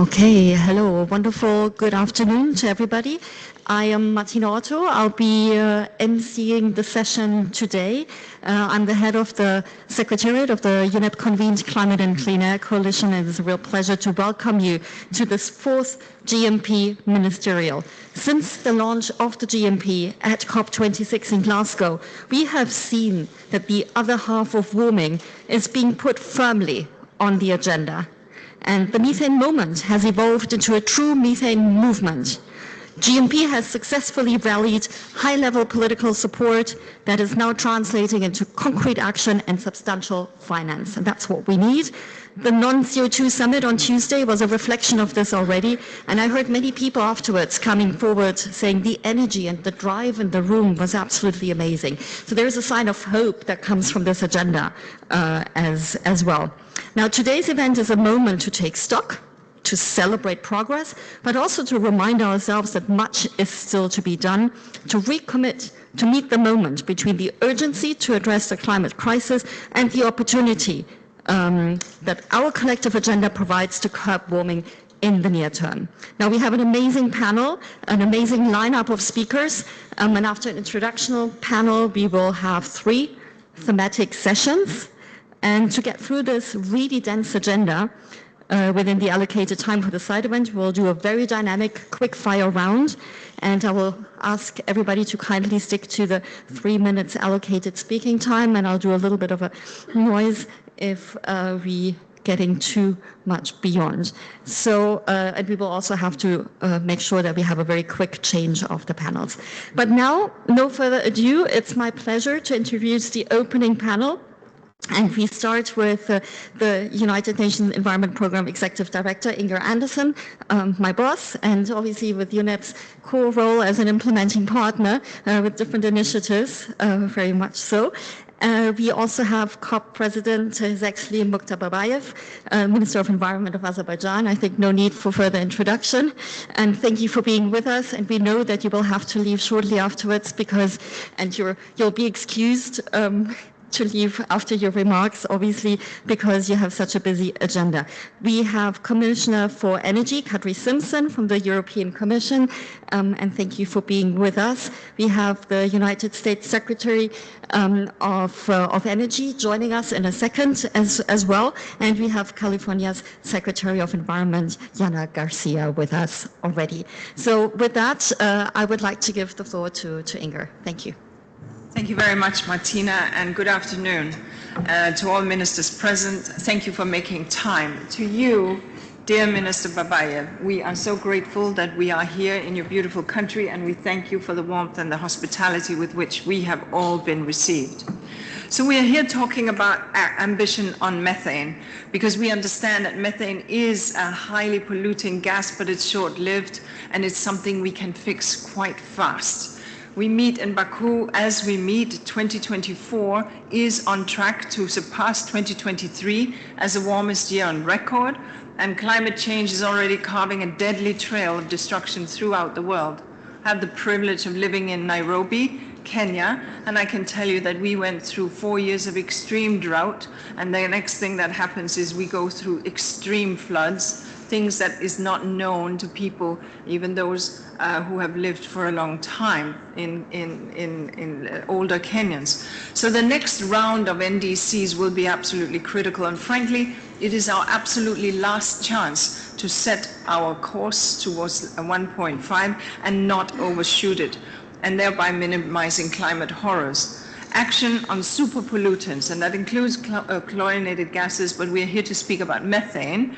Okay, hello, wonderful good afternoon to everybody. I am Martina Otto. I'll be emceeing the session today. I'm the head of the Secretariat of the UNEP convened Climate and Clean Air Coalition, and it's a real pleasure to welcome you to this fourth GMP Ministerial. Since the launch of the GMP at COP26 in Glasgow, we have seen that the other half of warming is being put firmly on the agenda. And the methane moment has evolved into a true methane movement. GMP has successfully rallied high-level political support that is now translating into concrete action and substantial finance. And that's what we need. The non-CO2 summit on Tuesday was a reflection of this already, and I heard many people afterwards coming forward saying the energy and the drive in the room was absolutely amazing. So there is a sign of hope that comes from this agenda as well. Now, today's event is a moment to take stock, to celebrate progress, but also to remind ourselves that much is still to be done, to recommit to meet the moment between the urgency to address the climate crisis and the opportunity that our collective agenda provides to curb warming in the near term. Now, we have an amazing panel, an amazing lineup of speakers, and after an introductional panel, we will have 3 thematic sessions. And to get through this really dense agenda within the allocated time for the side event, we'll do a very dynamic quick fire round, and I will ask everybody to kindly stick to the 3 minutes allocated speaking time, and I'll do a little bit of a noise if we getting too much beyond. So, and we will also have to make sure that we have a very quick change of the panels. But now, no further ado, it's my pleasure to introduce the opening panel. And we start with the United Nations Environment Programme Executive Director, Inger Andersen, my boss, and obviously with UNEP's core role as an implementing partner with different initiatives, very much so. We also have COP President, His Excellency Mukhtar Babayev, Minister of Environment of Azerbaijan. I think no need for further introduction. And thank you for being with us. And we know that you will have to leave shortly afterwards because, and you'll be excused to leave after your remarks, obviously, because you have such a busy agenda. We have Commissioner for Energy, Kadri Simpson from the European Commission, and thank you for being with us. We have the United States Secretary of Energy joining us in a second as well, and we have California's Secretary of Environment, Yana Garcia, with us already. So with that, I would like to give the floor to Inger. Thank you. Thank you very much, Martina, and good afternoon to all ministers present. Thank you for making time. To you, dear Minister Babayev, we are so grateful that we are here in your beautiful country, and we thank you for the warmth and the hospitality with which we have all been received. So we are here talking about our ambition on methane, because we understand that methane is a highly polluting gas, but it's short-lived, and it's something we can fix quite fast. We meet in Baku as we meet. 2024 is on track to surpass 2023 as the warmest year on record, and climate change is already carving a deadly trail of destruction throughout the world. I have the privilege of living in Nairobi, Kenya, and I can tell you that we went through 4 years of extreme drought, and the next thing that happens is we go through extreme floods, things that is not known to people, even those who have lived for a long time in older Kenyans. So the next round of NDCs will be absolutely critical, and frankly, it is our absolutely last chance to set our course towards 1.5 and not overshoot it, and thereby minimizing climate horrors. Action on super pollutants, and that includes chlorinated gases, but we are here to speak about methane.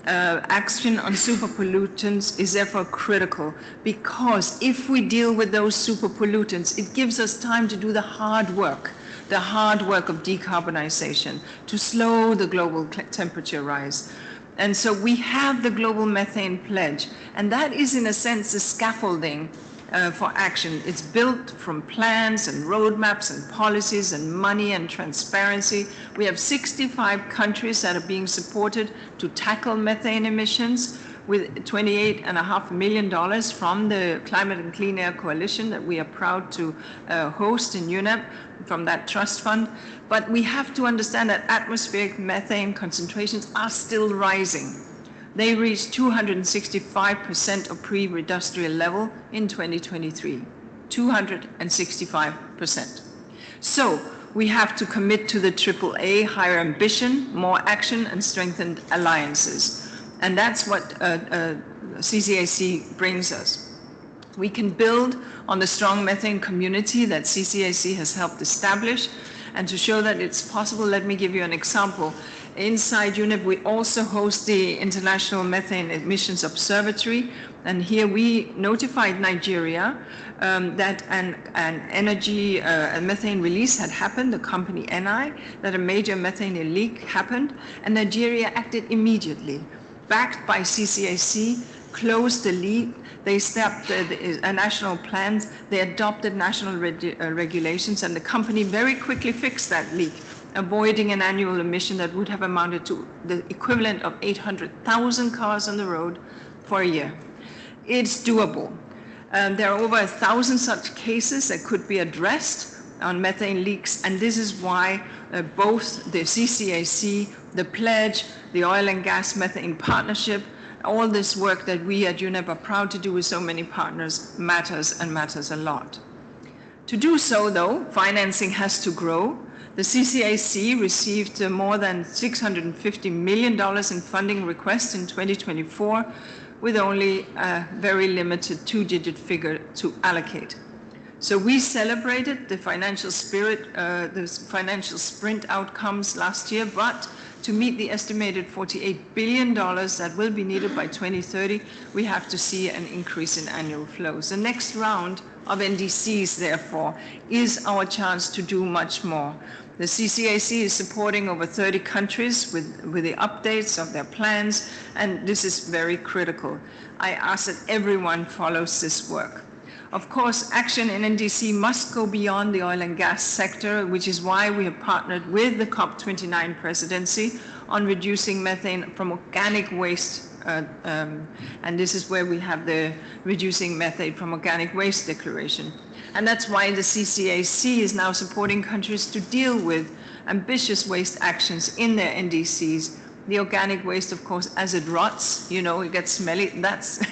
Action on super pollutants is therefore critical, because if we deal with those super pollutants, it gives us time to do the hard work of decarbonization, to slow the global temperature rise. And so we have the Global Methane Pledge, and that is in a sense the scaffolding for action. It's built from plans and roadmaps and policies and money and transparency. We have 65 countries that are being supported to tackle methane emissions, with $28.5 million from the Climate and Clean Air Coalition that we are proud to host in UNEP from that trust fund. But we have to understand that atmospheric methane concentrations are still rising. They reached 265% of pre-industrial level in 2023, 265%. So we have to commit to the AAA, higher ambition, more action, and strengthened alliances. And that's what CCAC brings us. We can build on the strong methane community that CCAC has helped establish. And to show that it's possible, let me give you an example. Inside UNEP, we also host the International Methane Emissions Observatory. And here we notified Nigeria that an energy methane release had happened, the company NI, that a major methane leak happened. And Nigeria acted immediately. Backed by CCAC, closed the leak. They stepped national plans. They adopted national regulations, and the company very quickly fixed that leak, avoiding an annual emission that would have amounted to the equivalent of 800,000 cars on the road for a year. It's doable. There are over 1,000 such cases that could be addressed on methane leaks, and this is why both the CCAC, the pledge, the oil and gas methane partnership, all this work that we at UNEP are proud to do with so many partners matters, and matters a lot. To do so, though, financing has to grow. The CCAC received more than $650 million in funding requests in 2024, with only a very limited two-digit figure to allocate. So we celebrated the financial spirit, the financial sprint outcomes last year, but to meet the estimated $48 billion that will be needed by 2030, we have to see an increase in annual flows. The next round of NDCs, therefore, is our chance to do much more. The CCAC is supporting over 30 countries with the updates of their plans, and this is very critical. I ask that everyone follows this work. Of course, action in NDC must go beyond the oil and gas sector, which is why we have partnered with the COP29 presidency on reducing methane from organic waste. And this is where we have the reducing methane from organic waste declaration. And that's why the CCAC is now supporting countries to deal with ambitious waste actions in their NDCs. The organic waste, of course, as it rots, you know, it gets smelly. That's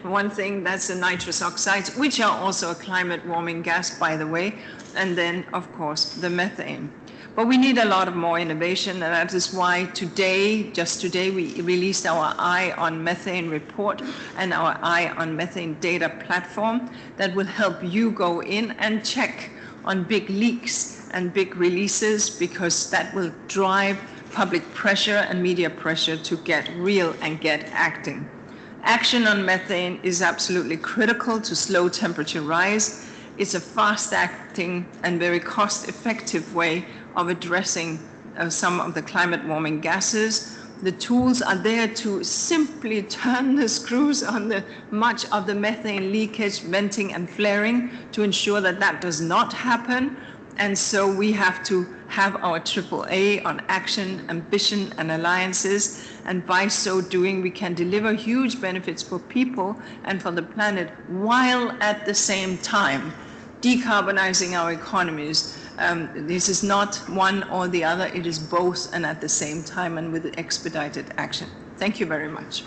one thing. That's the nitrous oxides, which are also a climate warming gas, by the way. And then, of course, the methane. But we need a lot of more innovation, and that is why today, just today, we released our Eye on Methane report and our Eye on Methane data platform that will help you go in and check on big leaks and big releases, because that will drive public pressure and media pressure to get real and get acting. Action on methane is absolutely critical to slow temperature rise. It's a fast-acting and very cost-effective way of addressing some of the climate warming gases. The tools are there to simply turn the screws on much of the methane leakage, venting and flaring to ensure that that does not happen. And so we have to have our AAA on action, ambition, and alliances. And by so doing, we can deliver huge benefits for people and for the planet, while at the same time decarbonizing our economies. This is not one or the other, it is both, and at the same time, and with expedited action. Thank you very much.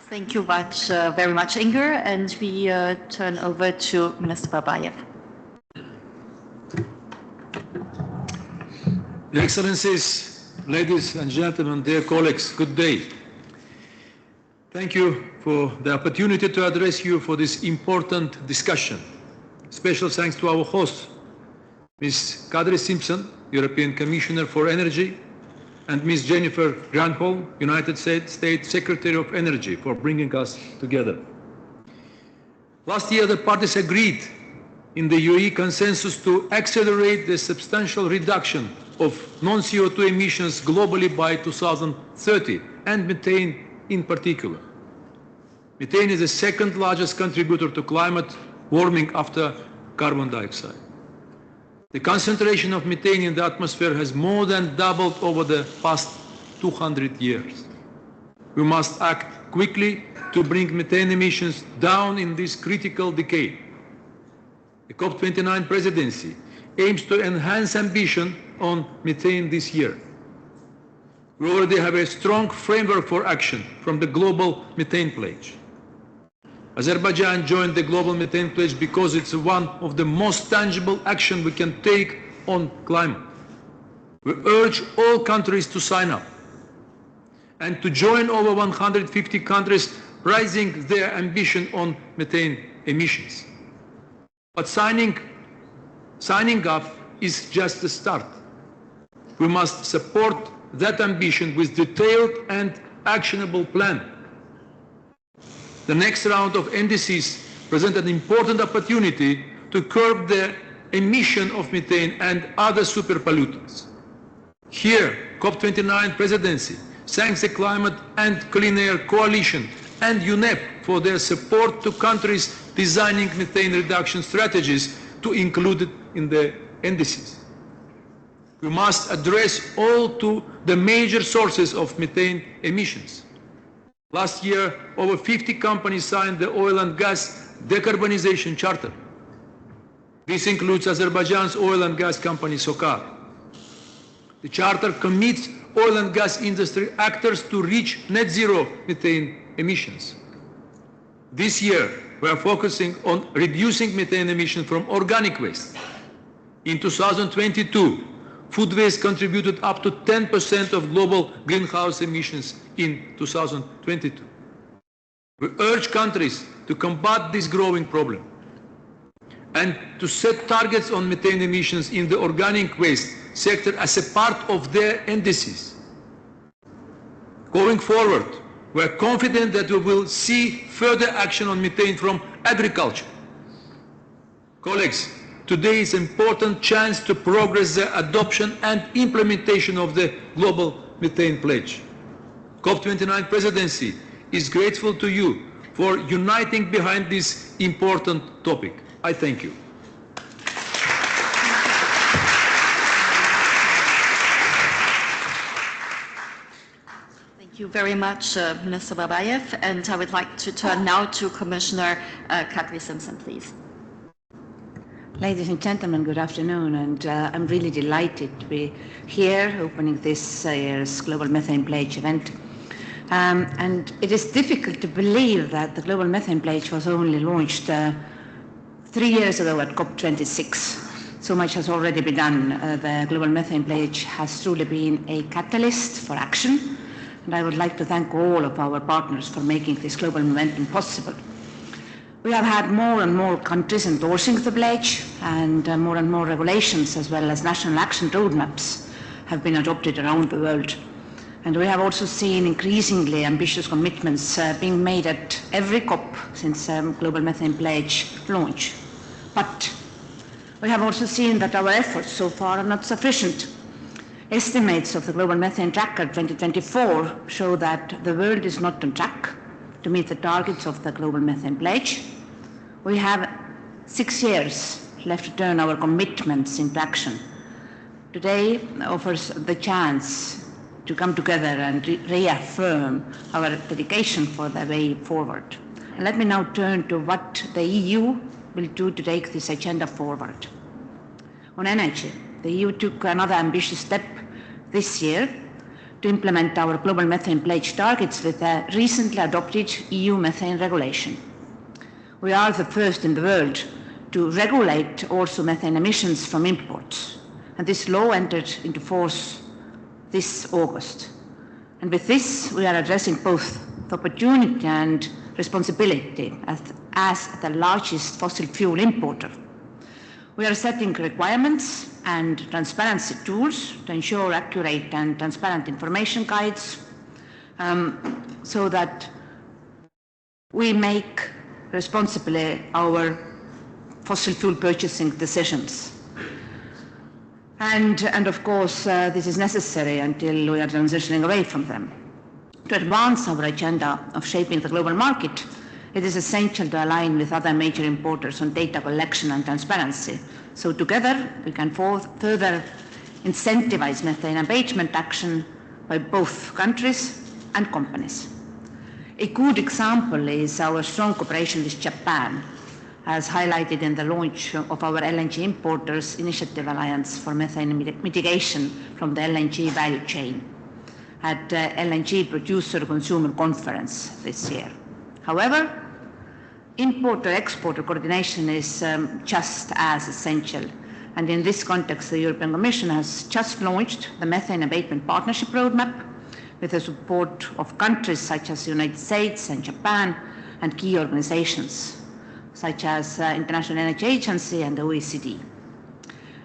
Thank you very much, Inger, and we turn over to Minister Babayev. Your Excellencies, ladies and gentlemen, dear colleagues, good day. Thank you for the opportunity to address you for this important discussion. Special thanks to our host, Ms. Kadri Simpson, European Commissioner for Energy, and Ms. Jennifer Granholm, United States Secretary of Energy, for bringing us together. Last year, the parties agreed in the UE consensus to accelerate the substantial reduction of non-CO2 emissions globally by 2030, and methane in particular. Methane is the second largest contributor to climate warming after carbon dioxide. The concentration of methane in the atmosphere has more than doubled over the past 200 years. We must act quickly to bring methane emissions down in this critical decade. The COP29 presidency aims to enhance ambition on methane this year. We already have a strong framework for action from the Global Methane Pledge. Azerbaijan joined the Global Methane Pledge because it's one of the most tangible action we can take on climate. We urge all countries to sign up and to join over 150 countries raising their ambition on methane emissions. But signing up is just the start. We must support that ambition with detailed and actionable plan. The next round of NDCs present an important opportunity to curb the emission of methane and other super pollutants. Here, COP29 presidency thanks the Climate and Clean Air Coalition and UNEP for their support to countries designing methane reduction strategies to include it in the NDCs. We must address all the major sources of methane emissions. Last year, over 50 companies signed the Oil and Gas Decarbonization Charter. This includes Azerbaijan's oil and gas company SOCAR. The Charter commits oil and gas industry actors to reach net zero methane emissions. This year, we are focusing on reducing methane emissions from organic waste. In 2022, food waste contributed up to 10% of global greenhouse emissions in 2022. We urge countries to combat this growing problem and to set targets on methane emissions in the organic waste sector as a part of their NDCs. Going forward, we are confident that we will see further action on methane from agriculture. Colleagues, today is an important chance to progress the adoption and implementation of the Global Methane Pledge. COP29 presidency is grateful to you for uniting behind this important topic. I thank you. Thank you very much, Minister Babayev. And I would like to turn now to Commissioner Kadri Simpson, please. Ladies and gentlemen, good afternoon, and I'm really delighted to be here opening this year's Global Methane Pledge event. And it is difficult to believe that the Global Methane Pledge was only launched 3 years ago at COP26. So much has already been done. The Global Methane Pledge has truly been a catalyst for action, and I would like to thank all of our partners for making this global momentum possible. We have had more and more countries endorsing the pledge, and more regulations as well as national action roadmaps have been adopted around the world. And we have also seen increasingly ambitious commitments being made at every COP since Global Methane Pledge launch. But we have also seen that our efforts so far are not sufficient. Estimates of the Global Methane Tracker 2024 show that the world is not on track to meet the targets of the Global Methane Pledge. We have 6 years left to turn our commitments into action. Today offers the chance to come together and reaffirm our dedication for the way forward. And let me now turn to what the EU will do to take this agenda forward. On energy, the EU took another ambitious step this year to implement our Global Methane Pledge targets with a recently adopted EU methane regulation. We are the first in the world to regulate also methane emissions from imports, and this law entered into force this August. And with this, we are addressing both the opportunity and responsibility as the largest fossil fuel importer. We are setting requirements and transparency tools to ensure accurate and transparent information guides so that we make responsibly our fossil fuel purchasing decisions. And of course, this is necessary until we are transitioning away from them. To advance our agenda of shaping the global market, it is essential to align with other major importers on data collection and transparency. So together, we can further incentivize methane abatement action by both countries and companies. A good example is our strong cooperation with Japan. as highlighted in the launch of our LNG Importers Initiative Alliance for Methane Mitigation from the LNG value chain at the LNG Producer Consumer Conference this year. However, importer-exporter coordination is just as essential. And in this context, the European Commission has just launched the Methane Abatement Partnership Roadmap with the support of countries such as the United States and Japan and key organizations such as International Energy Agency and the OECD.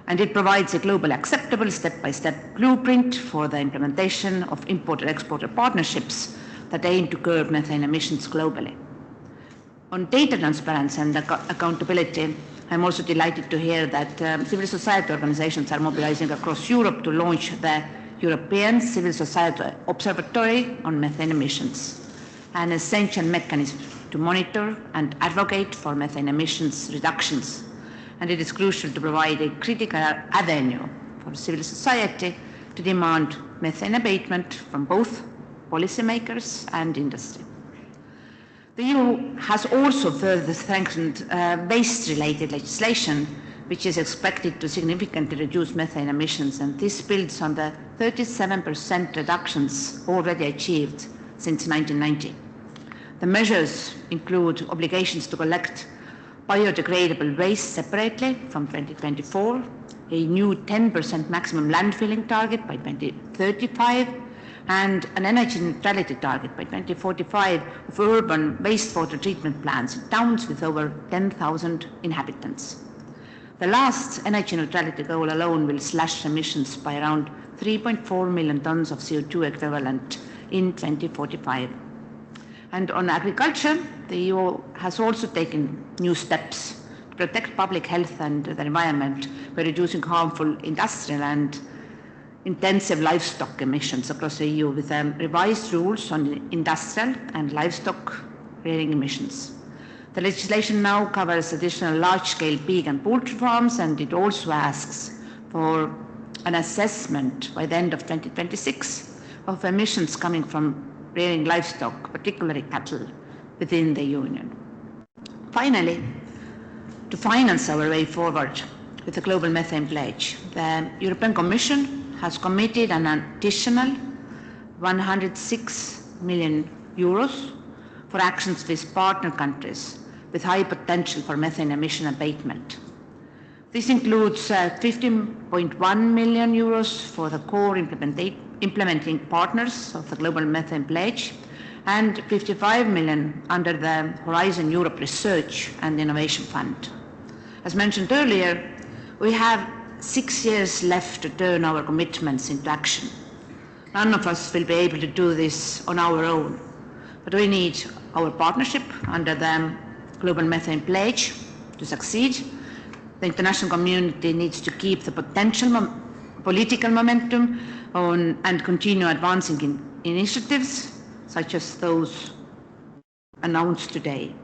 And it provides a globally acceptable step-by-step blueprint for the implementation of importer-exporter partnerships that aim to curb methane emissions globally. On data transparency and accountability, I'm also delighted to hear that civil society organizations are mobilizing across Europe to launch the European Civil Society Observatory on Methane Emissions, an essential mechanism to monitor and advocate for methane emissions reductions. And it is crucial to provide a critical avenue for civil society to demand methane abatement from both policymakers and industry. The EU has also further strengthened waste-related legislation, which is expected to significantly reduce methane emissions, and this builds on the 37% reductions already achieved since 1990. The measures include obligations to collect biodegradable waste separately from 2024, a new 10% maximum landfilling target by 2035, and an energy neutrality target by 2045 of urban wastewater treatment plants in towns with over 10,000 inhabitants. The last energy neutrality goal alone will slash emissions by around 3.4 million tons of CO2 equivalent in 2045. And on agriculture, the EU has also taken new steps to protect public health and the environment by reducing harmful industrial and intensive livestock emissions across the EU with revised rules on industrial and livestock rearing emissions. The legislation now covers additional large-scale pig and poultry farms, and it also asks for an assessment by the end of 2026 of emissions coming from rearing livestock, particularly cattle, within the Union. Finally, to finance our way forward with the Global Methane Pledge, the European Commission has committed an additional 106 million euros for actions with partner countries with high potential for methane emission abatement. This includes 15.1 million euros for the core implementing partners of the Global Methane Pledge and 55 million under the Horizon Europe Research and Innovation Fund. As mentioned earlier, we have 6 years left to turn our commitments into action. None of us will be able to do this on our own, but we need our partnership under the Global Methane Pledge to succeed. The international community needs to keep the potential political momentum on and continue advancing in initiatives such as those announced today.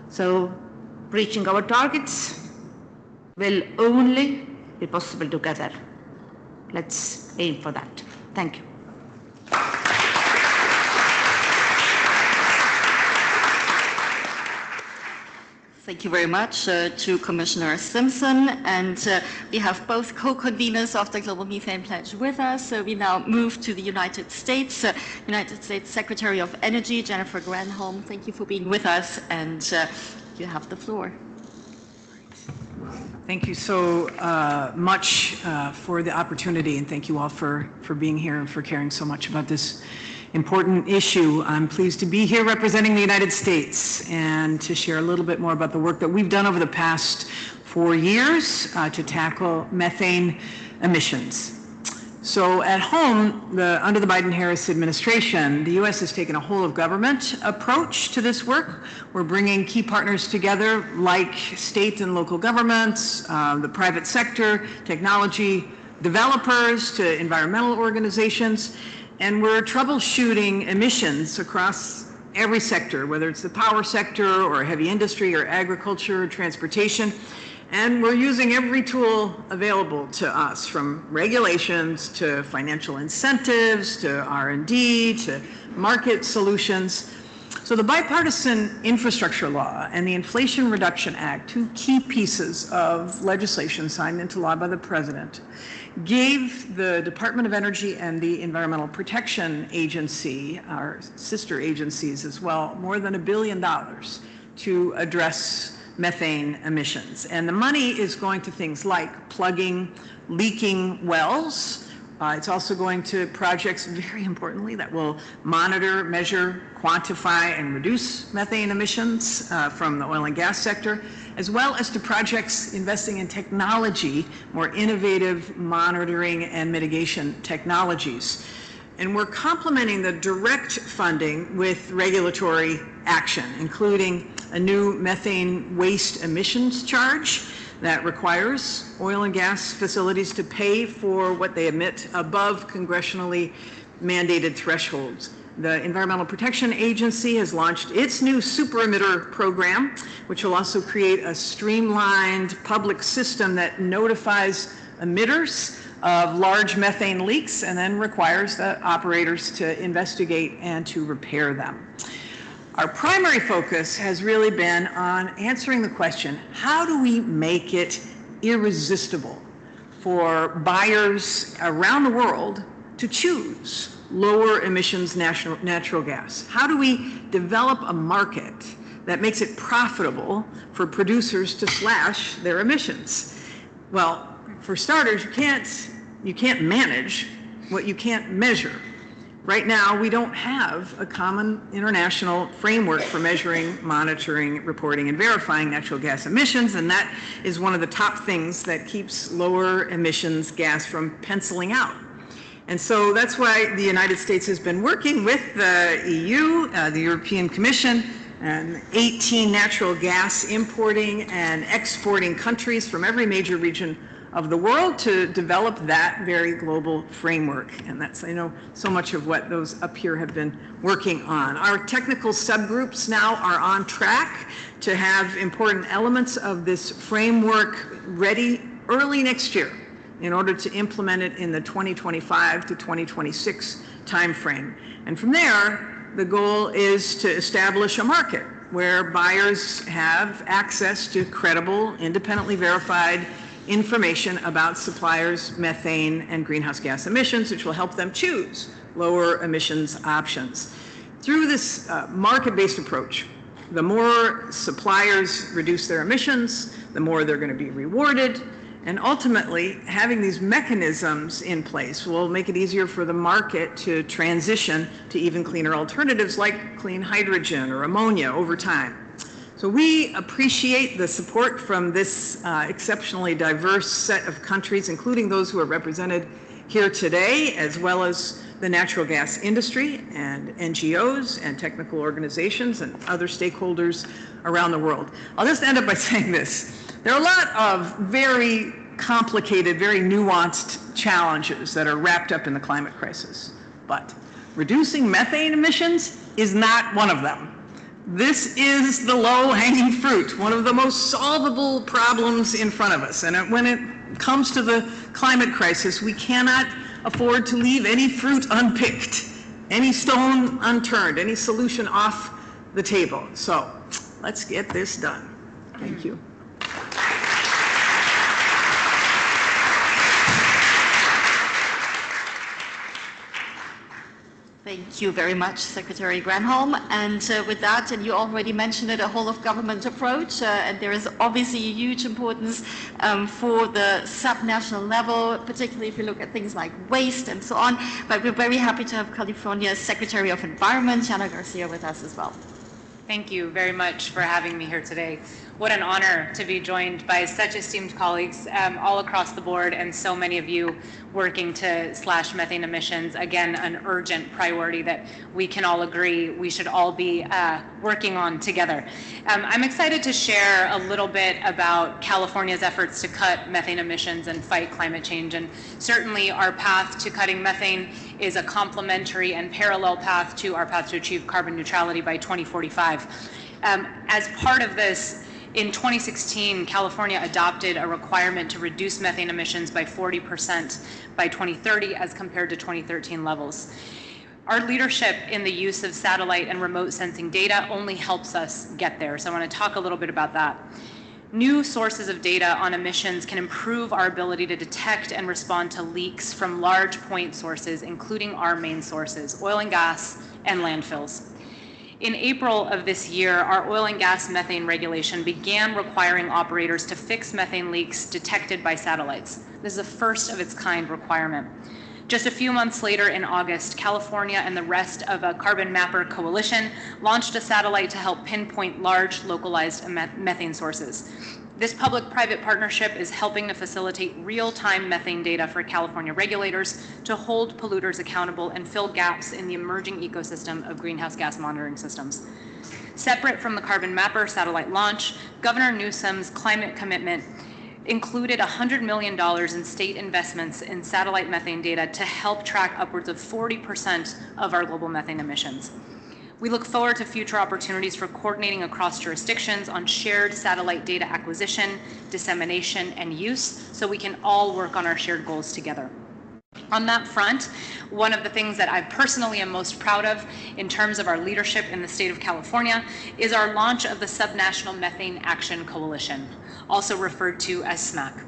So reaching our targets will only be possible together. Let's aim for that. Thank you. Thank you very much to Commissioner Simpson, and we have both co-conveners of the Global Methane Pledge with us. So we now move to the United States. United States Secretary of Energy, Jennifer Granholm, thank you for being with us, and you have the floor. Thank you so much for the opportunity, and thank you all for being here and for caring so much about this important issue. I'm pleased to be here representing the United States and to share a little bit more about the work that we've done over the past 4 years to tackle methane emissions. So at home, under the Biden-Harris administration, the U.S. has taken a whole-of-government approach to this work. We're bringing key partners together like state and local governments, the private sector, technology developers to environmental organizations, and we're troubleshooting emissions across every sector, whether it's the power sector or heavy industry or agriculture or transportation. And we're using every tool available to us, from regulations to financial incentives to R&D to market solutions. So the Bipartisan Infrastructure Law and the Inflation Reduction Act, two key pieces of legislation signed into law by the President, gave the Department of Energy and the Environmental Protection Agency, our sister agencies as well, more than $1 billion to address methane emissions. And the money is going to things like plugging leaking wells. It's also going to projects, very importantly, that will monitor, measure, quantify, and reduce methane emissions from the oil and gas sector, as well as to projects investing in technology, more innovative monitoring and mitigation technologies. And we're complementing the direct funding with regulatory action, including a new methane waste emissions charge that requires oil and gas facilities to pay for what they emit above congressionally mandated thresholds. The Environmental Protection Agency has launched its new super emitter program, which will also create a streamlined public system that notifies emitters of large methane leaks and then requires the operators to investigate and to repair them. Our primary focus has really been on answering the question, how do we make it irresistible for buyers around the world to choose lower emissions natural gas? How do we develop a market that makes it profitable for producers to slash their emissions? Well, for starters, you can't manage what you can't measure. Right now, we don't have a common international framework for measuring, monitoring, reporting, and verifying natural gas emissions, and that is one of the top things that keeps lower emissions gas from penciling out. And so that's why the United States has been working with the EU, the European Commission, and 18 natural gas importing and exporting countries from every major region of the world to develop that very global framework. And that's, I know, so much of what those up here have been working on. Our technical subgroups now are on track to have important elements of this framework ready early next year in order to implement it in the 2025 to 2026 timeframe. And from there, the goal is to establish a market where buyers have access to credible, independently verified information about suppliers' methane and greenhouse gas emissions, which will help them choose lower emissions options. Through this market-based approach, the more suppliers reduce their emissions, the more they're going to be rewarded, and ultimately, having these mechanisms in place will make it easier for the market to transition to even cleaner alternatives like clean hydrogen or ammonia over time. So we appreciate the support from this exceptionally diverse set of countries, including those who are represented here today, as well as the natural gas industry and NGOs and technical organizations and other stakeholders around the world. I'll just end up by saying this. There are a lot of very complicated, very nuanced challenges that are wrapped up in the climate crisis, but reducing methane emissions is not one of them. This is the low-hanging fruit, one of the most solvable problems in front of us. And when it comes to the climate crisis, we cannot afford to leave any fruit unpicked, any stone unturned, any solution off the table. So let's get this done. Thank you. Thank you very much, Secretary Granholm. And with that, and you already mentioned it, a whole of government approach, and there is obviously a huge importance for the subnational level, particularly if you look at things like waste and so on. But we're very happy to have California's Secretary of Environment, Jana Garcia, with us as well. Thank you very much for having me here today. What an honor to be joined by such esteemed colleagues all across the board, and so many of you working to slash methane emissions. Again, an urgent priority that we can all agree we should all be working on together. I'm excited to share a little bit about California's efforts to cut methane emissions and fight climate change. And certainly our path to cutting methane is a complementary and parallel path to our path to achieve carbon neutrality by 2045. As part of this, in 2016, California adopted a requirement to reduce methane emissions by 40% by 2030 as compared to 2013 levels. Our leadership in the use of satellite and remote sensing data only helps us get there. So I want to talk a little bit about that. New sources of data on emissions can improve our ability to detect and respond to leaks from large point sources, including our main sources, oil and gas and landfills. In April of this year, our oil and gas methane regulation began requiring operators to fix methane leaks detected by satellites. This is a first of its kind requirement. Just a few months later in August, California and the rest of a carbon mapper coalition launched a satellite to help pinpoint large localized methane sources. This public-private partnership is helping to facilitate real-time methane data for California regulators to hold polluters accountable and fill gaps in the emerging ecosystem of greenhouse gas monitoring systems. Separate from the carbon mapper satellite launch, Governor Newsom's climate commitment included $100 million in state investments in satellite methane data to help track upwards of 40% of our global methane emissions. We look forward to future opportunities for coordinating across jurisdictions on shared satellite data acquisition, dissemination, and use, so we can all work on our shared goals together. On that front, one of the things that I personally am most proud of in terms of our leadership in the state of California is our launch of the Subnational Methane Action Coalition, also referred to as SMAC,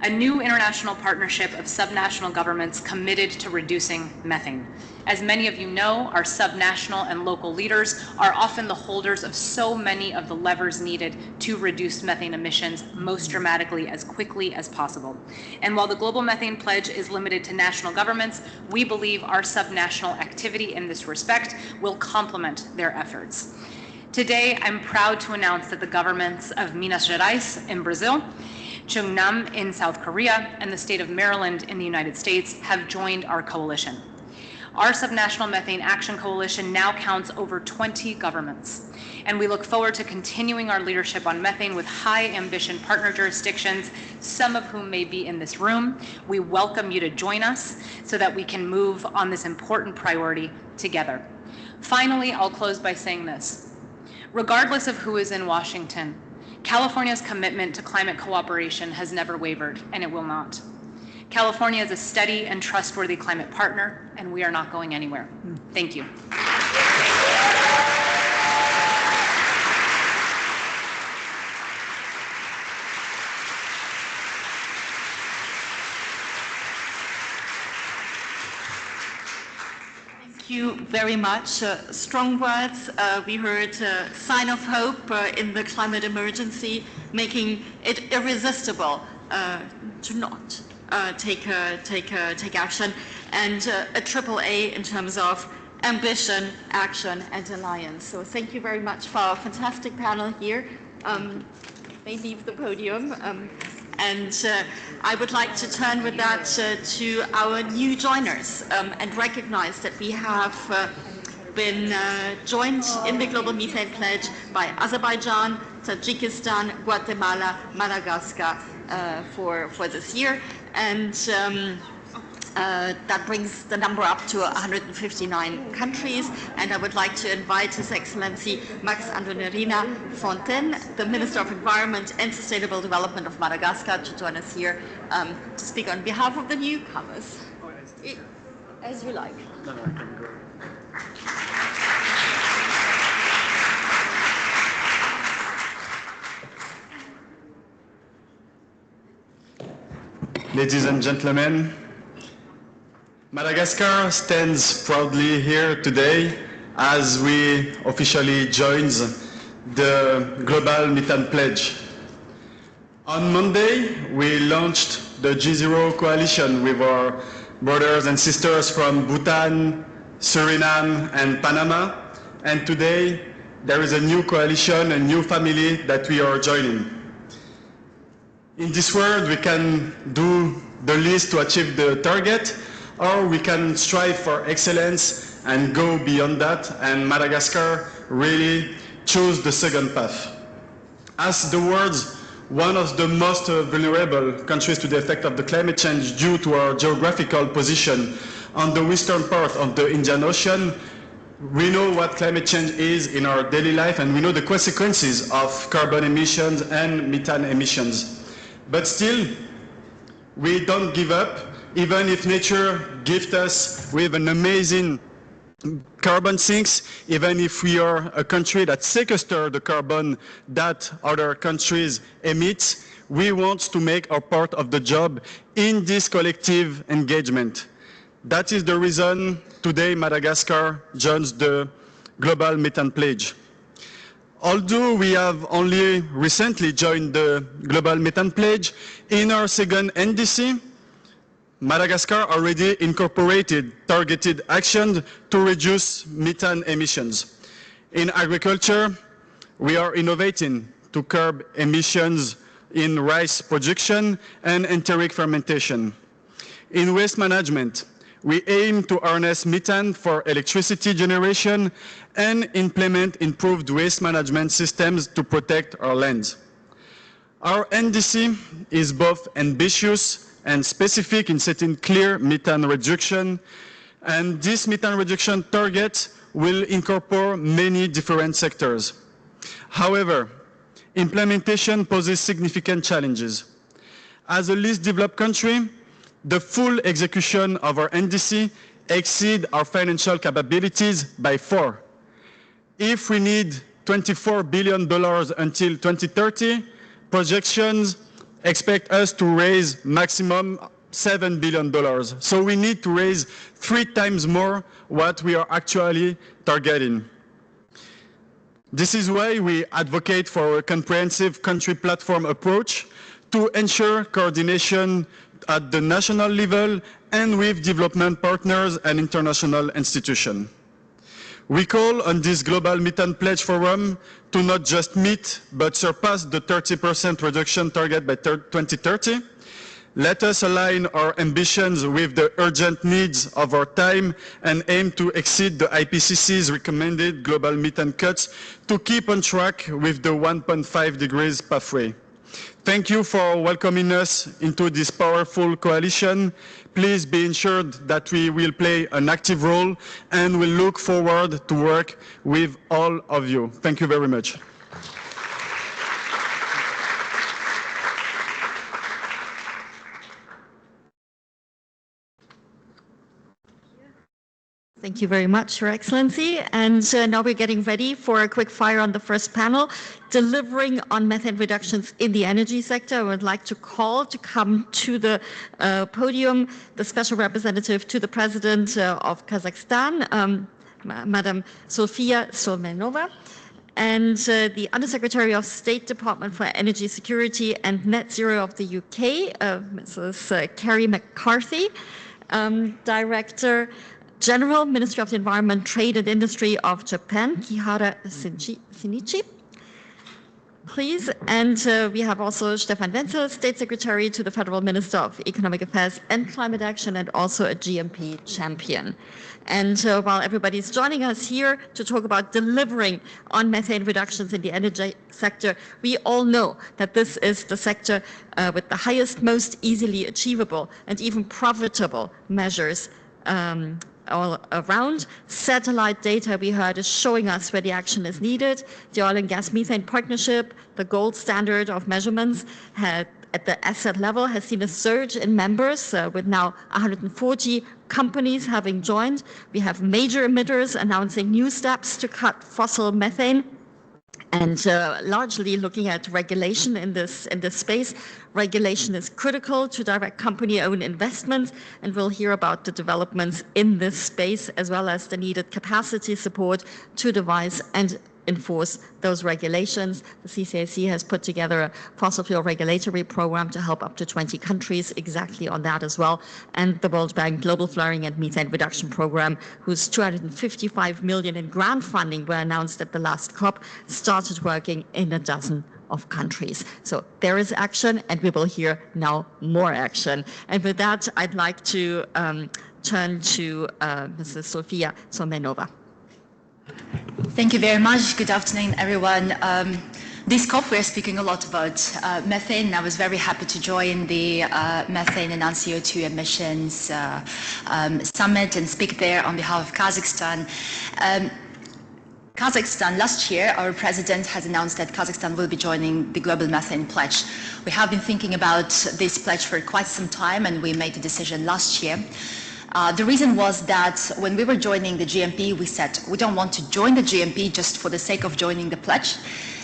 a new international partnership of subnational governments committed to reducing methane. As many of you know, our subnational and local leaders are often the holders of so many of the levers needed to reduce methane emissions most dramatically as quickly as possible. And while the Global Methane Pledge is limited to national governments, we believe our subnational activity in this respect will complement their efforts. Today, I'm proud to announce that the governments of Minas Gerais in Brazil, Chungnam in South Korea, and the state of Maryland in the United States have joined our coalition. Our Subnational Methane Action Coalition now counts over 20 governments, and we look forward to continuing our leadership on methane with high ambition partner jurisdictions, some of whom may be in this room. We welcome you to join us so that we can move on this important priority together. Finally, I'll close by saying this. Regardless of who is in Washington, California's commitment to climate cooperation has never wavered, and it will not. California is a steady and trustworthy climate partner, and we are not going anywhere. Thank you. Thank you very much. Strong words. We heard a sign of hope in the climate emergency, making it irresistible to not take action, and a triple A in terms of ambition, action, and alliance. So thank you very much for our fantastic panel here. They leave the podium. And I would like to turn with that to our new joiners and recognize that we have been joined in the Global Methane Pledge by Azerbaijan, Tajikistan, Guatemala, Madagascar for this year. And that brings the number up to 159 countries. And I would like to invite His Excellency Max Andonerina Fontaine, the Minister of Environment and Sustainable Development of Madagascar, to join us here to speak on behalf of the newcomers. As you like. No, I can go. Ladies and gentlemen, Madagascar stands proudly here today as we officially join the Global Methane Pledge. On Monday, we launched the G0 coalition with our brothers and sisters from Bhutan, Suriname, and Panama. And today, there is a new coalition, a new family that we are joining. In this world, we can do the least to achieve the target, or we can strive for excellence and go beyond that, and Madagascar really chose the second path. As the world's one of the most vulnerable countries to the effect of the climate change due to our geographical position on the western part of the Indian Ocean, we know what climate change is in our daily life, and we know the consequences of carbon emissions and methane emissions. But still, we don't give up, even if nature gifts us with an amazing carbon sinks, even if we are a country that sequesters the carbon that other countries emit, we want to make our part of the job in this collective engagement. That is the reason today Madagascar joins the Global Methane Pledge. Although we have only recently joined the Global Methane Pledge, in our second NDC, Madagascar already incorporated targeted action to reduce methane emissions. In agriculture, we are innovating to curb emissions in rice production and enteric fermentation. In waste management, we aim to harness methane for electricity generation and implement improved waste management systems to protect our lands. Our NDC is both ambitious and specific in setting clear methane reduction, and this methane reduction target will incorporate many different sectors. However, implementation poses significant challenges. As a least developed country, the full execution of our NDC exceeds our financial capabilities by 4. If we need $24 billion until 2030, projections expect us to raise maximum $7 billion. So we need to raise 3 times more what we are actually targeting. This is why we advocate for a comprehensive country platform approach to ensure coordination at the national level and with development partners and international institutions. We call on this Global Methane Pledge Forum to not just meet, but surpass the 30% reduction target by 2030. Let us align our ambitions with the urgent needs of our time and aim to exceed the IPCC's recommended global methane cuts to keep on track with the 1.5 degrees pathway. Thank you for welcoming us into this powerful coalition. Please be ensured that we will play an active role and we look forward to work with all of you. Thank you very much. Thank you very much, Your Excellency. And now we're getting ready for a quick fire on the first panel, delivering on methane reductions in the energy sector. I would like to call to come to the podium the special representative to the President of Kazakhstan, Madam Sofia Solmenova, and the Undersecretary of State Department for Energy Security and Net Zero of the UK, Mrs. Kerry McCarthy, Director General, Ministry of the Environment, Trade and Industry of Japan, Kihara Shinichi, please. And we have also Stefan Wenzel, State Secretary to the Federal Minister of Economic Affairs and Climate Action, and also a GMP champion. And while everybody's joining us here to talk about delivering on methane reductions in the energy sector, we all know that this is the sector with the highest, most easily achievable and even profitable measures all around. Satellite data we heard is showing us where the action is needed. The Oil and Gas Methane Partnership, the gold standard of measurements, at the asset level has seen a surge in members with now 140 companies having joined. We have major emitters announcing new steps to cut fossil methane, and largely looking at regulation in this space. Regulation is critical to direct company-owned investments, and we'll hear about the developments in this space, as well as the needed capacity support to devise and enforce those regulations. The CCAC has put together a fossil fuel regulatory program to help up to 20 countries exactly on that as well. And the World Bank Global Flaring and Methane Reduction Program, whose 255 million in grant funding were announced at the last COP, started working in a dozen of countries. So there is action, and we will hear now more action. And with that, I'd like to turn to Mrs. Sofia Solmenova. Thank you very much. Good afternoon, everyone. This COP, we're speaking a lot about methane. I was very happy to join the Methane and Non-CO2 Emissions Summit and speak there on behalf of Kazakhstan. Kazakhstan, last year, our president has announced that Kazakhstan will be joining the Global Methane Pledge. We have been thinking about this pledge for quite some time, and we made a decision last year. The reason was that when we were joining the GMP, we said we don't want to join the GMP just for the sake of joining the pledge.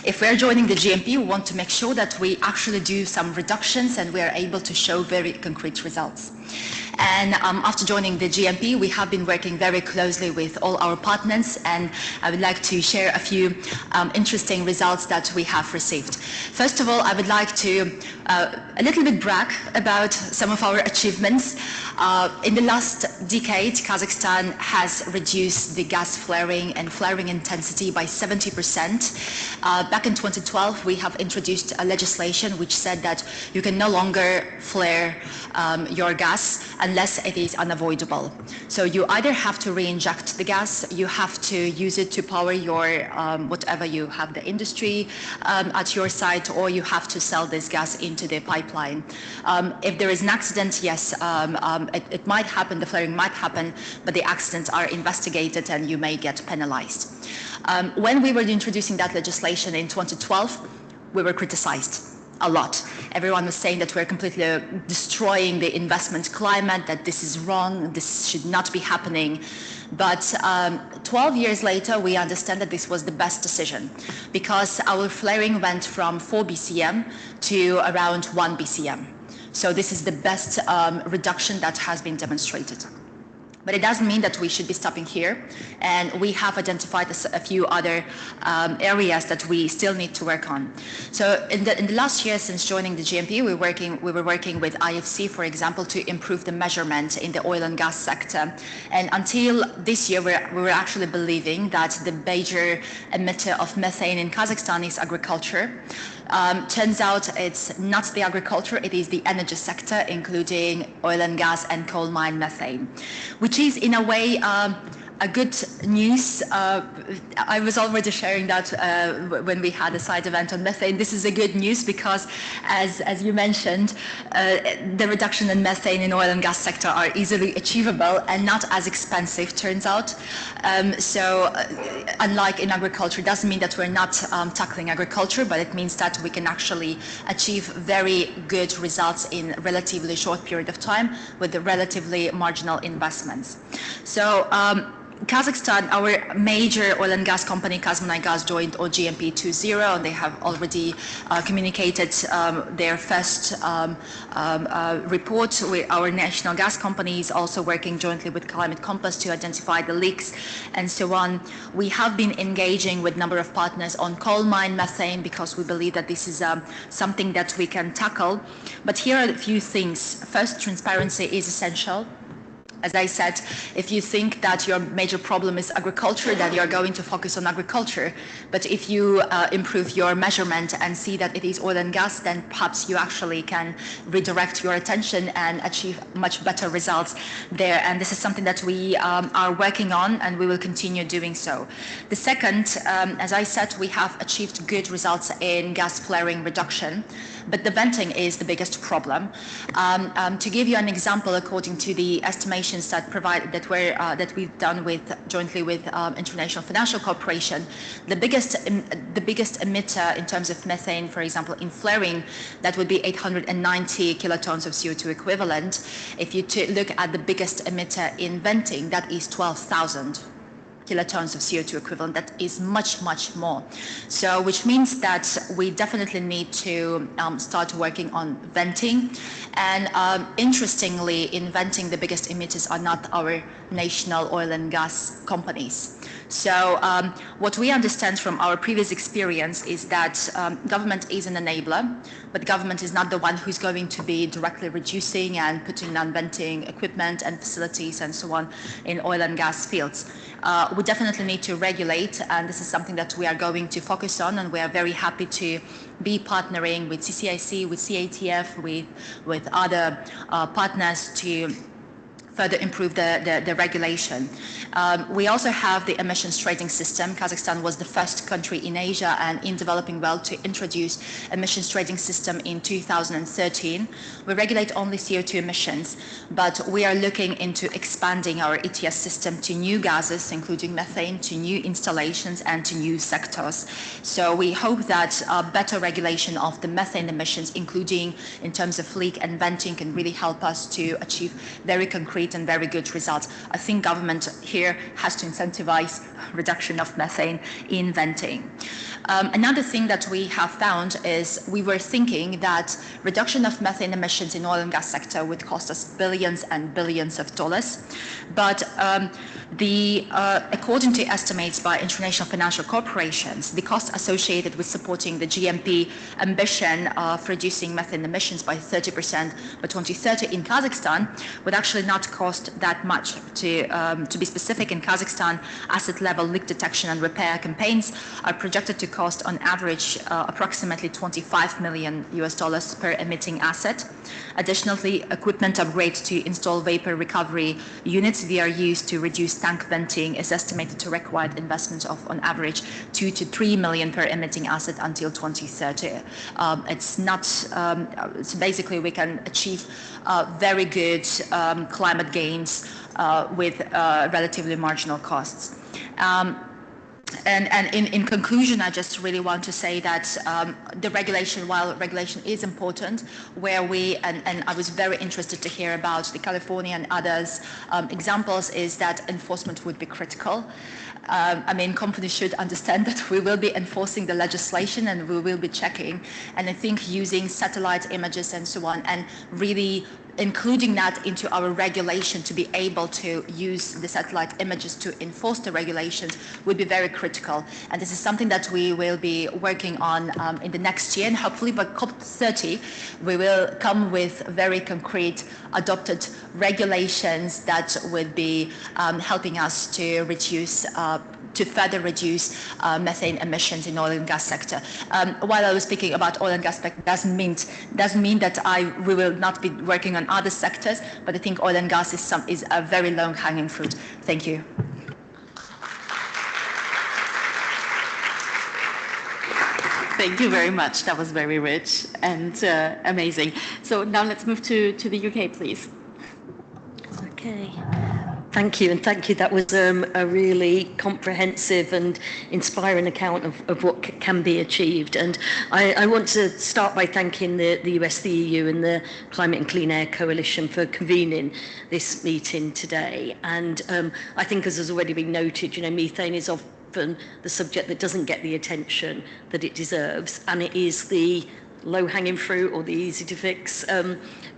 If we're joining the GMP, we want to make sure that we actually do some reductions and we are able to show very concrete results. And after joining the GMP, we have been working very closely with all our partners, and I would like to share a few interesting results that we have received. First of all, I would like to a little bit brag about some of our achievements. In the last decade, Kazakhstan has reduced the gas flaring and flaring intensity by 70%. Back in 2012, we have introduced a legislation which said that you can no longer flare your gas unless it is unavoidable. So you either have to re-inject the gas, you have to use it to power your whatever you have the industry at your site, or you have to sell this gas into the pipeline. If there is an accident, yes, it might happen, the flaring might happen, but the accidents are investigated and you may get penalized. When we were introducing that legislation in 2012, we were criticized a lot. Everyone was saying that we're completely destroying the investment climate, that this is wrong, this should not be happening. But 12 years later, we understand that this was the best decision because our flaring went from 4 BCM to around 1 BCM. So this is the best reduction that has been demonstrated. But it doesn't mean that we should be stopping here, and we have identified a few other areas that we still need to work on. So in the last year since joining the GMP, we were working with IFC, for example, to improve the measurement in the oil and gas sector. And until this year, we were actually believing that the major emitter of methane in Kazakhstan is agriculture. Turns out it's not the agriculture, it is the energy sector, including oil and gas and coal mine methane, which is in a way a good news. I was already sharing that when we had a side event on methane. This is a good news because, as you mentioned, the reduction in methane in oil and gas sector are easily achievable and not as expensive, turns out. So unlike in agriculture, it doesn't mean that we're not tackling agriculture, but it means that we can actually achieve very good results in a relatively short period of time with the relatively marginal investments. So Kazakhstan, our major oil and gas company, Kazmunaygas, joined OGMP 2.0, and they have already communicated their first report. Our national gas company is also working jointly with Climate Compass to identify the leaks and so on. We have been engaging with a number of partners on coal mine methane because we believe that this is something that we can tackle. But here are a few things. First, transparency is essential. As I said, if you think that your major problem is agriculture, then you're going to focus on agriculture. But if you improve your measurement and see that it is oil and gas, then perhaps you actually can redirect your attention and achieve much better results there. And this is something that we are working on, and we will continue doing so. The second, as I said, we have achieved good results in gas flaring reduction, but the venting is the biggest problem. To give you an example, according to the estimations that we've done jointly with International Financial Corporation, the biggest emitter in terms of methane, for example, in flaring, that would be 890 kilotons of CO2 equivalent. If you look at the biggest emitter in venting, that is 12,000 kilotons of CO2 equivalent. That is much, much more. So, which means that we definitely need to start working on venting. And interestingly, in venting, the biggest emitters are not our national oil and gas companies. So what we understand from our previous experience is that government is an enabler, but government is not the one who's going to be directly reducing and putting on venting equipment and facilities and so on in oil and gas fields. We definitely need to regulate, and this is something that we are going to focus on, and we are very happy to be partnering with CCIC, with CATF, with other partners to further improve the regulation. We also have the emissions trading system. Kazakhstan was the first country in Asia and in developing world to introduce emissions trading system in 2013. We regulate only CO2 emissions, but we are looking into expanding our ETS system to new gases, including methane, to new installations and to new sectors. So we hope that better regulation of the methane emissions, including in terms of leak and venting, can really help us to achieve very concrete concrete and very good results. I think government here has to incentivize reduction of methane in venting. Another thing that we have found is we were thinking that reduction of methane emissions in oil and gas sector would cost us billions and billions of dollars. But according to estimates by international financial corporations, the cost associated with supporting the GMP ambition of reducing methane emissions by 30% by 2030 in Kazakhstan would actually not cost that much. To be specific, in Kazakhstan, asset level leak detection and repair campaigns are projected to cost on average approximately $25 million per emitting asset. Additionally, equipment upgrade to install vapor recovery units VRUs to reduce tank venting is estimated to require investment of on average $2 to $3 million per emitting asset until 2030. It's not, so basically we can achieve very good climate gains with relatively marginal costs. And in conclusion, I just really want to say that the regulation, while regulation is important, where and I was very interested to hear about the California and others examples, is that enforcement would be critical. I mean, companies should understand that we will be enforcing the legislation and we will be checking. And I think using satellite images and so on, and really including that into our regulation to be able to use the satellite images to enforce the regulations would be very critical. And this is something that we will be working on in the next year. And hopefully by COP30, we will come with very concrete adopted regulations that would be helping us to reduce to further reduce methane emissions in oil and gas sector. While I was speaking about oil and gas sector, doesn't mean that we will not be working on other sectors, but I think oil and gas is a very low-hanging fruit. Thank you. Thank you very much. That was very rich and amazing. So now let's move to the UK, please. Okay. Thank you, and thank you. That was a really comprehensive and inspiring account of what can be achieved. And I want to start by thanking the US, the EU, and the Climate and Clean Air Coalition for convening this meeting today. And I think, as has already been noted, methane is often the subject that doesn't get the attention that it deserves, and it is the low-hanging fruit or the easy to fix,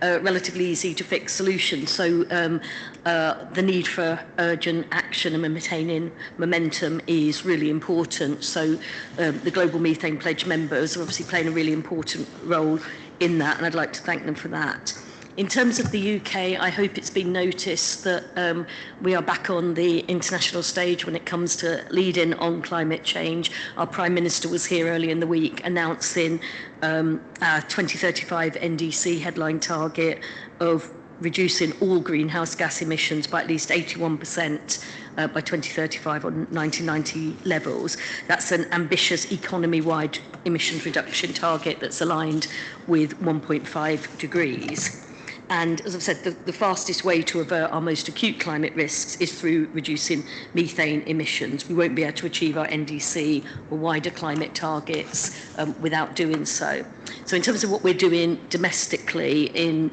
relatively easy to fix solution. So the need for urgent action and maintaining momentum is really important. So the Global Methane Pledge members are obviously playing a really important role in that, and I'd like to thank them for that. In terms of the UK, I hope it's been noticed that we are back on the international stage when it comes to leading on climate change. Our Prime Minister was here early in the week announcing our 2035 NDC headline target of reducing all greenhouse gas emissions by at least 81% by 2035 on 1990 levels. That's an ambitious economy-wide emissions reduction target that's aligned with 1.5 degrees. And as I've said, the fastest way to avert our most acute climate risks is through reducing methane emissions. We won't be able to achieve our NDC or wider climate targets without doing so. So in terms of what we're doing domestically in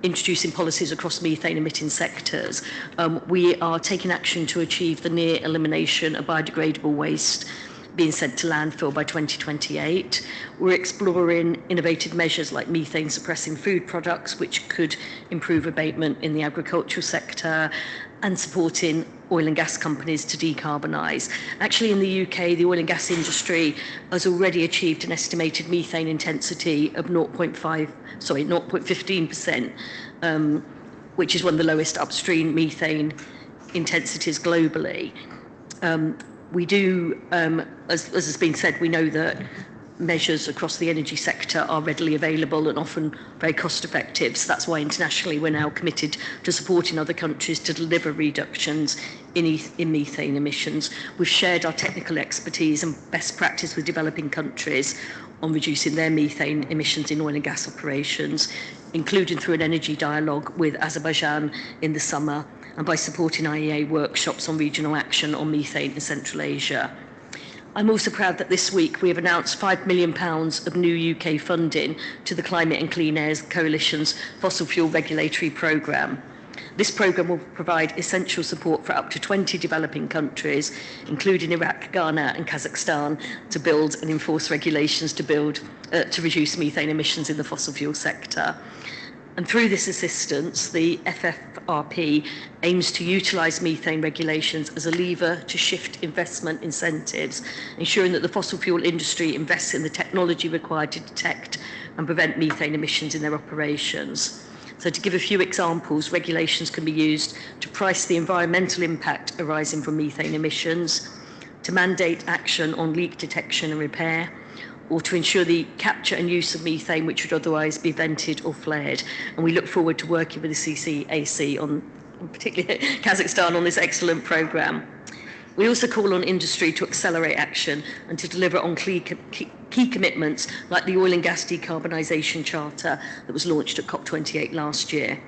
introducing policies across methane emitting sectors, we are taking action to achieve the near elimination of biodegradable waste being sent to landfill by 2028. We're exploring innovative measures like methane suppressing food products, which could improve abatement in the agricultural sector, and supporting oil and gas companies to decarbonise. Actually, in the UK, the oil and gas industry has already achieved an estimated methane intensity of 0.15%, which is one of the lowest upstream methane intensities globally. We do, as has been said, we know that measures across the energy sector are readily available and often very cost effective. So that's why internationally we're now committed to supporting other countries to deliver reductions in methane emissions. We've shared our technical expertise and best practice with developing countries on reducing their methane emissions in oil and gas operations, including through an energy dialogue with Azerbaijan in the summer, and by supporting IEA workshops on regional action on methane in Central Asia. I'm also proud that this week we have announced £5 million of new UK funding to the Climate and Clean Air Coalition's Fossil Fuel Regulatory Programme. This programme will provide essential support for up to 20 developing countries, including Iraq, Ghana and Kazakhstan, to build and enforce regulations to reduce methane emissions in the fossil fuel sector. And through this assistance, the FFRP aims to utilise methane regulations as a lever to shift investment incentives, ensuring that the fossil fuel industry invests in the technology required to detect and prevent methane emissions in their operations. So to give a few examples, regulations can be used to price the environmental impact arising from methane emissions, to mandate action on leak detection and repair, or to ensure the capture and use of methane which would otherwise be vented or flared. And we look forward to working with the CCAC on particularly Kazakhstan on this excellent programme. We also call on industry to accelerate action and to deliver on key commitments like the Oil and Gas Decarbonisation Charter that was launched at COP28 last year.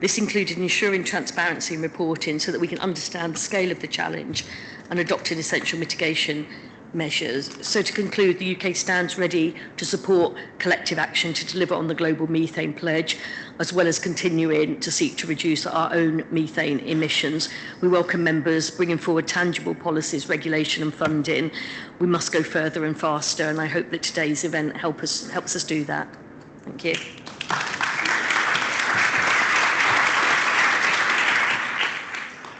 This included ensuring transparency in reporting so that we can understand the scale of the challenge and adopting essential mitigation measures. So to conclude, the UK stands ready to support collective action to deliver on the Global Methane Pledge, as well as continuing to seek to reduce our own methane emissions. We welcome members bringing forward tangible policies, regulation and funding. We must go further and faster, and I hope that today's event helps us do that. Thank you.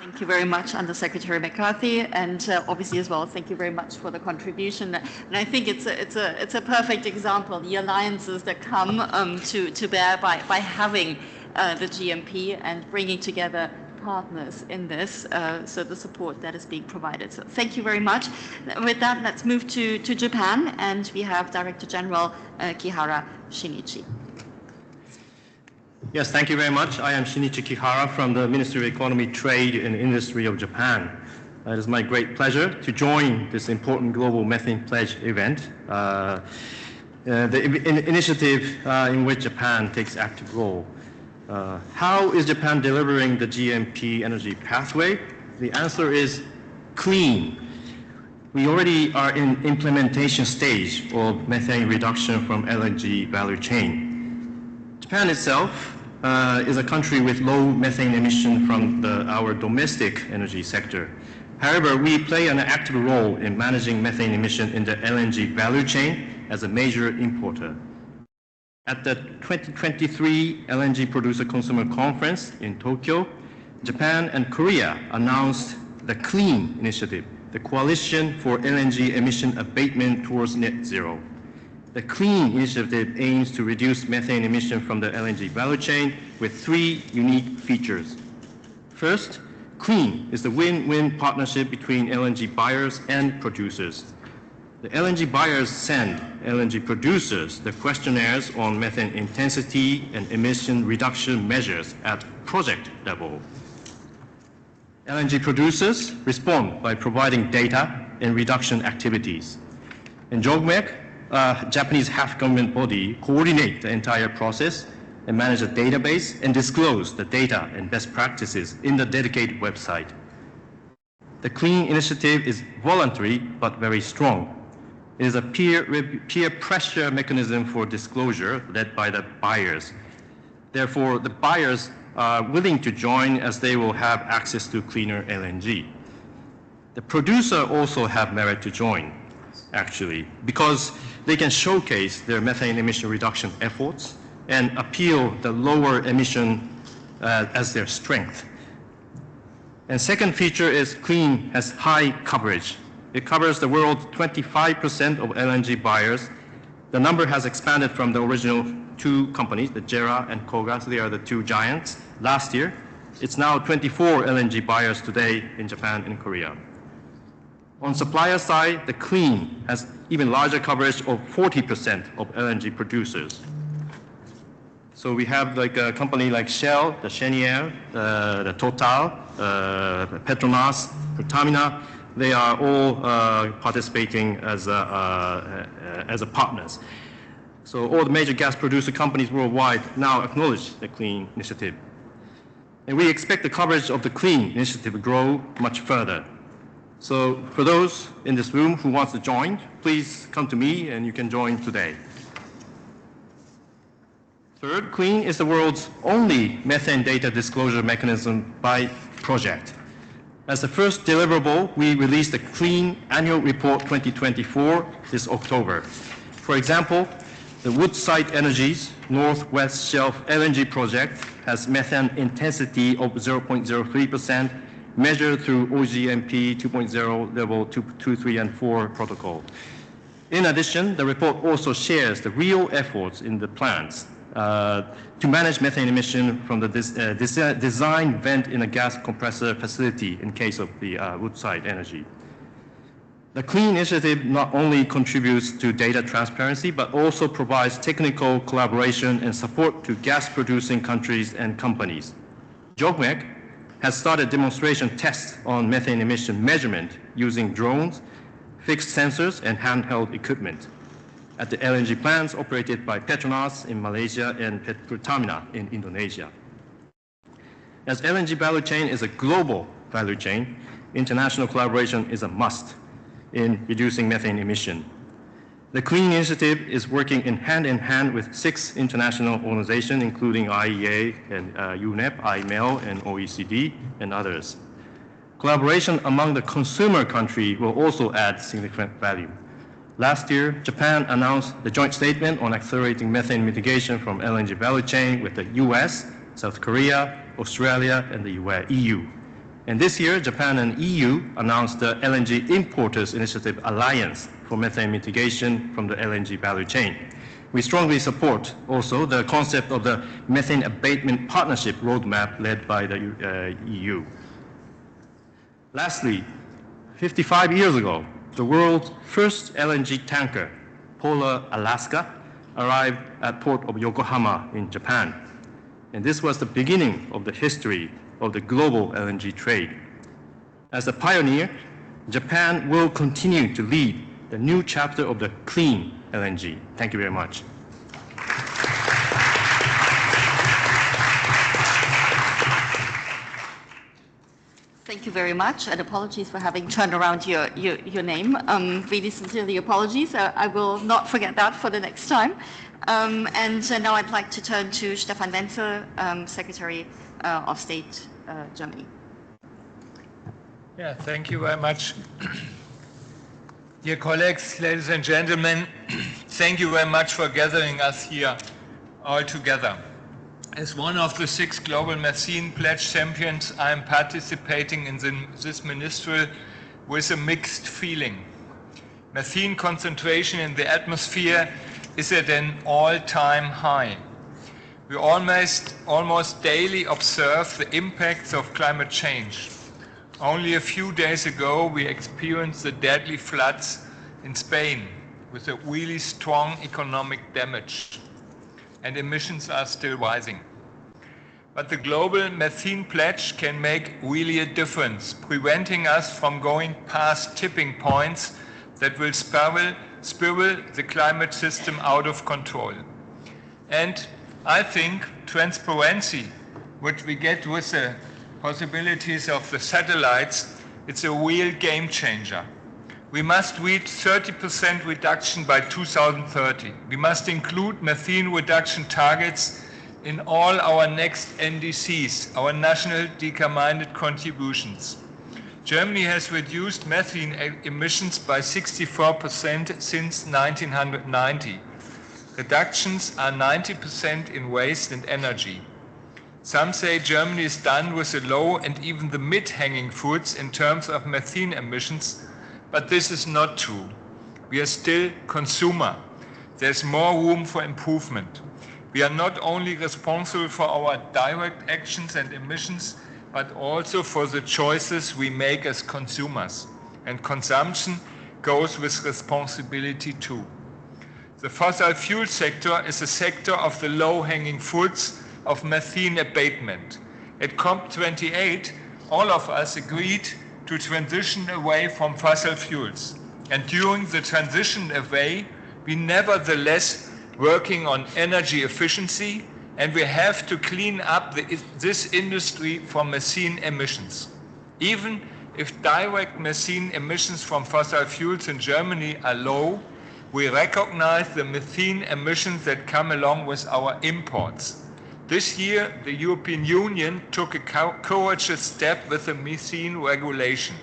Thank you very much, Under-Secretary McCarthy, and obviously as well, thank you very much for the contribution. And I think it's a perfect example, the alliances that come to bear by having the GMP and bringing together partners in this, so the support that is being provided. So thank you very much. With that, let's move to Japan, and we have Director General Kihara Shinichi. Yes, thank you very much. I am Shinichi Kihara from the Ministry of Economy, Trade and Industry of Japan. It is my great pleasure to join this important Global Methane Pledge event, the initiative in which Japan takes active role. How is Japan delivering the GMP energy pathway? The answer is clean. We already are in implementation stage of methane reduction from LNG value chain. Japan itself is a country with low methane emission from our domestic energy sector. However, we play an active role in managing methane emission in the LNG value chain as a major importer. At the 2023 LNG Producer Consumer Conference in Tokyo, Japan and Korea announced the CLEAN initiative, the Coalition for LNG Emission Abatement Towards Net Zero. The CLEAN initiative aims to reduce methane emission from the LNG value chain with 3 unique features. First, CLEAN is the win-win partnership between LNG buyers and producers. The LNG buyers send LNG producers the questionnaires on methane intensity and emission reduction measures at project level. LNG producers respond by providing data and reduction activities. And JOGMEC, Japanese half-government body, coordinate the entire process and manage a database and disclose the data and best practices in the dedicated website. The CLEAN initiative is voluntary but very strong. It is a peer pressure mechanism for disclosure led by the buyers. Therefore, the buyers are willing to join as they will have access to cleaner LNG. The producer also have merit to join, actually, because they can showcase their methane emission reduction efforts and appeal the lower emission as their strength. And second feature is CLEAN has high coverage. It covers the world's 25% of LNG buyers. The number has expanded from the original 2 companies, the JERA and KOGAS, they are the 2 giants, last year. It's now 24 LNG buyers today in Japan and Korea. On supplier side, the CLEAN has even larger coverage of 40% of LNG producers. So we have like a company like Shell, the Cheniere, the Total, Petronas, Pertamina. They are all participating as partners. So all the major gas producer companies worldwide now acknowledge the CLEAN initiative. And we expect the coverage of the CLEAN initiative to grow much further. So for those in this room who want to join, please come to me and you can join today. Third, CLEAN is the world's only methane data disclosure mechanism by project. As the first deliverable, we released the CLEAN Annual Report 2024 this October. For example, the Woodside Energy's Northwest Shelf LNG project has methane intensity of 0.03% measured through OGMP 2.0 level 2, 3, and 4 protocol. In addition, the report also shares the real efforts in the plants to manage methane emission from the design vent in a gas compressor facility in case of the Woodside Energy. The CLEAN initiative not only contributes to data transparency, but also provides technical collaboration and support to gas-producing countries and companies. JOGMEC has started demonstration tests on methane emission measurement using drones, fixed sensors, and handheld equipment at the LNG plants operated by Petronas in Malaysia and Pertamina in Indonesia. As LNG value chain is a global value chain, international collaboration is a must in reducing methane emission. The CLEAN initiative is working in hand with 6 international organizations, including IEA and UNEP, IMEL, and OECD, and others. Collaboration among the consumer country will also add significant value. Last year, Japan announced the joint statement on accelerating methane mitigation from LNG value chain with the US, South Korea, Australia, and the EU. And this year, Japan and EU announced the LNG Importers Initiative Alliance for methane mitigation from the LNG value chain. We strongly support also the concept of the methane abatement partnership roadmap led by the EU. Lastly, 55 years ago, the world's first LNG tanker, Polar Alaska, arrived at port of Yokohama in Japan. And this was the beginning of the history of the global LNG trade. As a pioneer, Japan will continue to lead the new chapter of the clean LNG. Thank you very much. Thank you very much, and apologies for having turned around your name. Really sincerely apologies. I will not forget that for the next time. And now I'd like to turn to Stefan Wenzel, Secretary of State, Germany. Yeah, thank you very much. Dear colleagues, ladies and gentlemen, thank you very much for gathering us here all together. As one of the 6 Global Methane Pledge champions, I am participating in this ministerial with a mixed feeling. Methane concentration in the atmosphere is at an all-time high. We almost daily observe the impacts of climate change. Only a few days ago, we experienced the deadly floods in Spain with a really strong economic damage, and emissions are still rising. But the Global Methane Pledge can make really a difference, preventing us from going past tipping points that will spiral the climate system out of control. And I think transparency, which we get with the possibilities of the satellites, it's a real game changer. We must reach 30% reduction by 2030. We must include methane reduction targets in all our next NDCs, our national decarbonized contributions. Germany has reduced methane emissions by 64% since 1990. Reductions are 90% in waste and energy. Some say Germany is done with the low and even the mid-hanging fruits in terms of methane emissions, but this is not true. We are still consumer. There's more room for improvement. We are not only responsible for our direct actions and emissions, but also for the choices we make as consumers. And consumption goes with responsibility too. The fossil fuel sector is a sector of the low-hanging fruits of methane abatement. At COP28, all of us agreed to transition away from fossil fuels. And during the transition away, we nevertheless working on energy efficiency, and we have to clean up this industry from methane emissions. Even if direct methane emissions from fossil fuels in Germany are low, we recognize the methane emissions that come along with our imports. This year, the European Union took a courageous step with the methane regulation.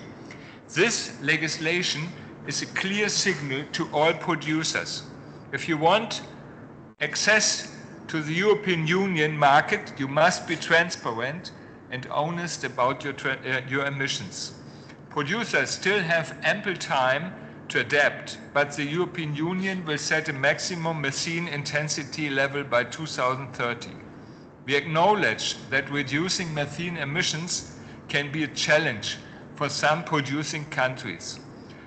This legislation is a clear signal to all producers. If you want access to the European Union market, you must be transparent and honest about your emissions. Producers still have ample time to adapt, but the European Union will set a maximum methane intensity level by 2030. We acknowledge that reducing methane emissions can be a challenge for some producing countries.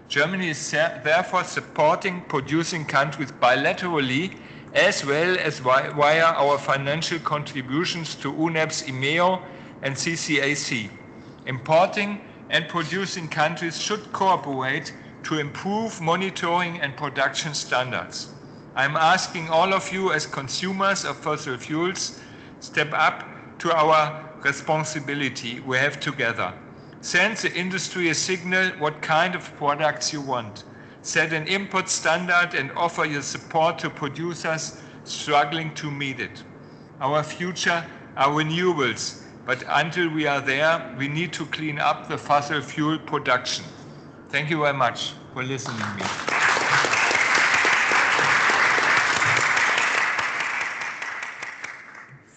Germany is therefore supporting producing countries bilaterally as well as via our financial contributions to UNEP's IMEO and CCAC. Importing and producing countries should cooperate to improve monitoring and production standards. I'm asking all of you as consumers of fossil fuels, step up to our responsibility we have together. Send the industry a signal what kind of products you want. Set an input standard and offer your support to producers struggling to meet it. Our future are renewables, but until we are there, we need to clean up the fossil fuel production. Thank you very much for listening to me.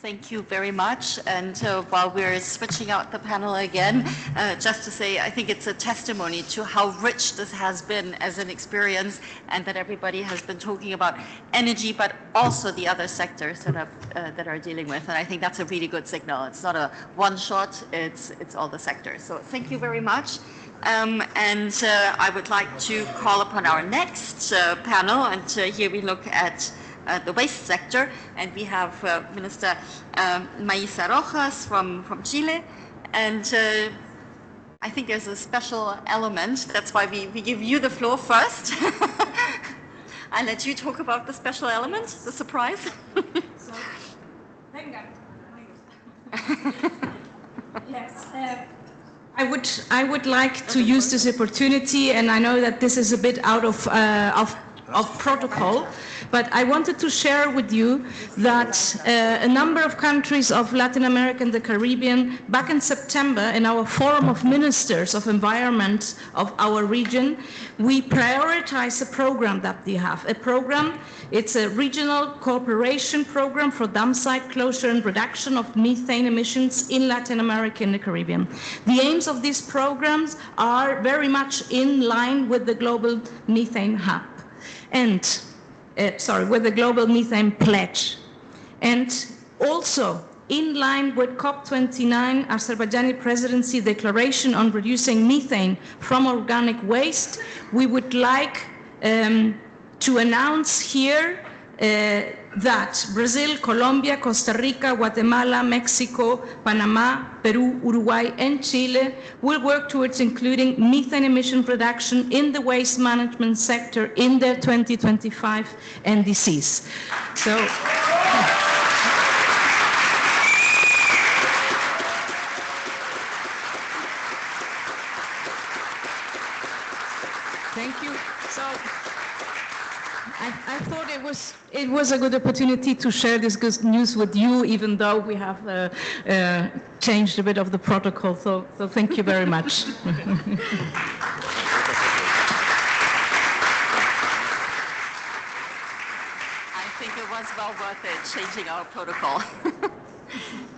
Thank you very much. And while we're switching out the panel again, just to say, I think it's a testimony to how rich this has been as an experience, and that everybody has been talking about energy, but also the other sectors that are dealing with. And I think that's a really good signal. It's not a one shot, it's all the sectors. So thank you very much. I would like to call upon our next panel, and here we look at the waste sector, and we have Minister Maísa Rojas from Chile, and I think there's a special element. That's why we give you the floor first. I'll let you talk about the special element, the surprise. Yes, I would like to use this opportunity, and I know that this is a bit out of protocol, but I wanted to share with you that a number of countries of Latin America and the Caribbean, back in September, in our Forum of Ministers of Environment of our region, we prioritize a program that we have. A program, it's a regional cooperation program for dam site closure and reduction of methane emissions in Latin America and the Caribbean. The aims of these programs are very much in line with the Global Methane Hub. And with the Global Methane Pledge, and also in line with COP29 Azerbaijani Presidency Declaration on reducing methane from organic waste. We would like to announce here that Brazil, Colombia, Costa Rica, Guatemala, Mexico, Panama, Peru, Uruguay, and Chile will work towards including methane emission reduction in the waste management sector in their 2025 NDCs. So, thank you. So, I thought it was a good opportunity to share this good news with you, even though we have changed a bit of the protocol. So thank you very much. I think it was well worth it changing our protocol.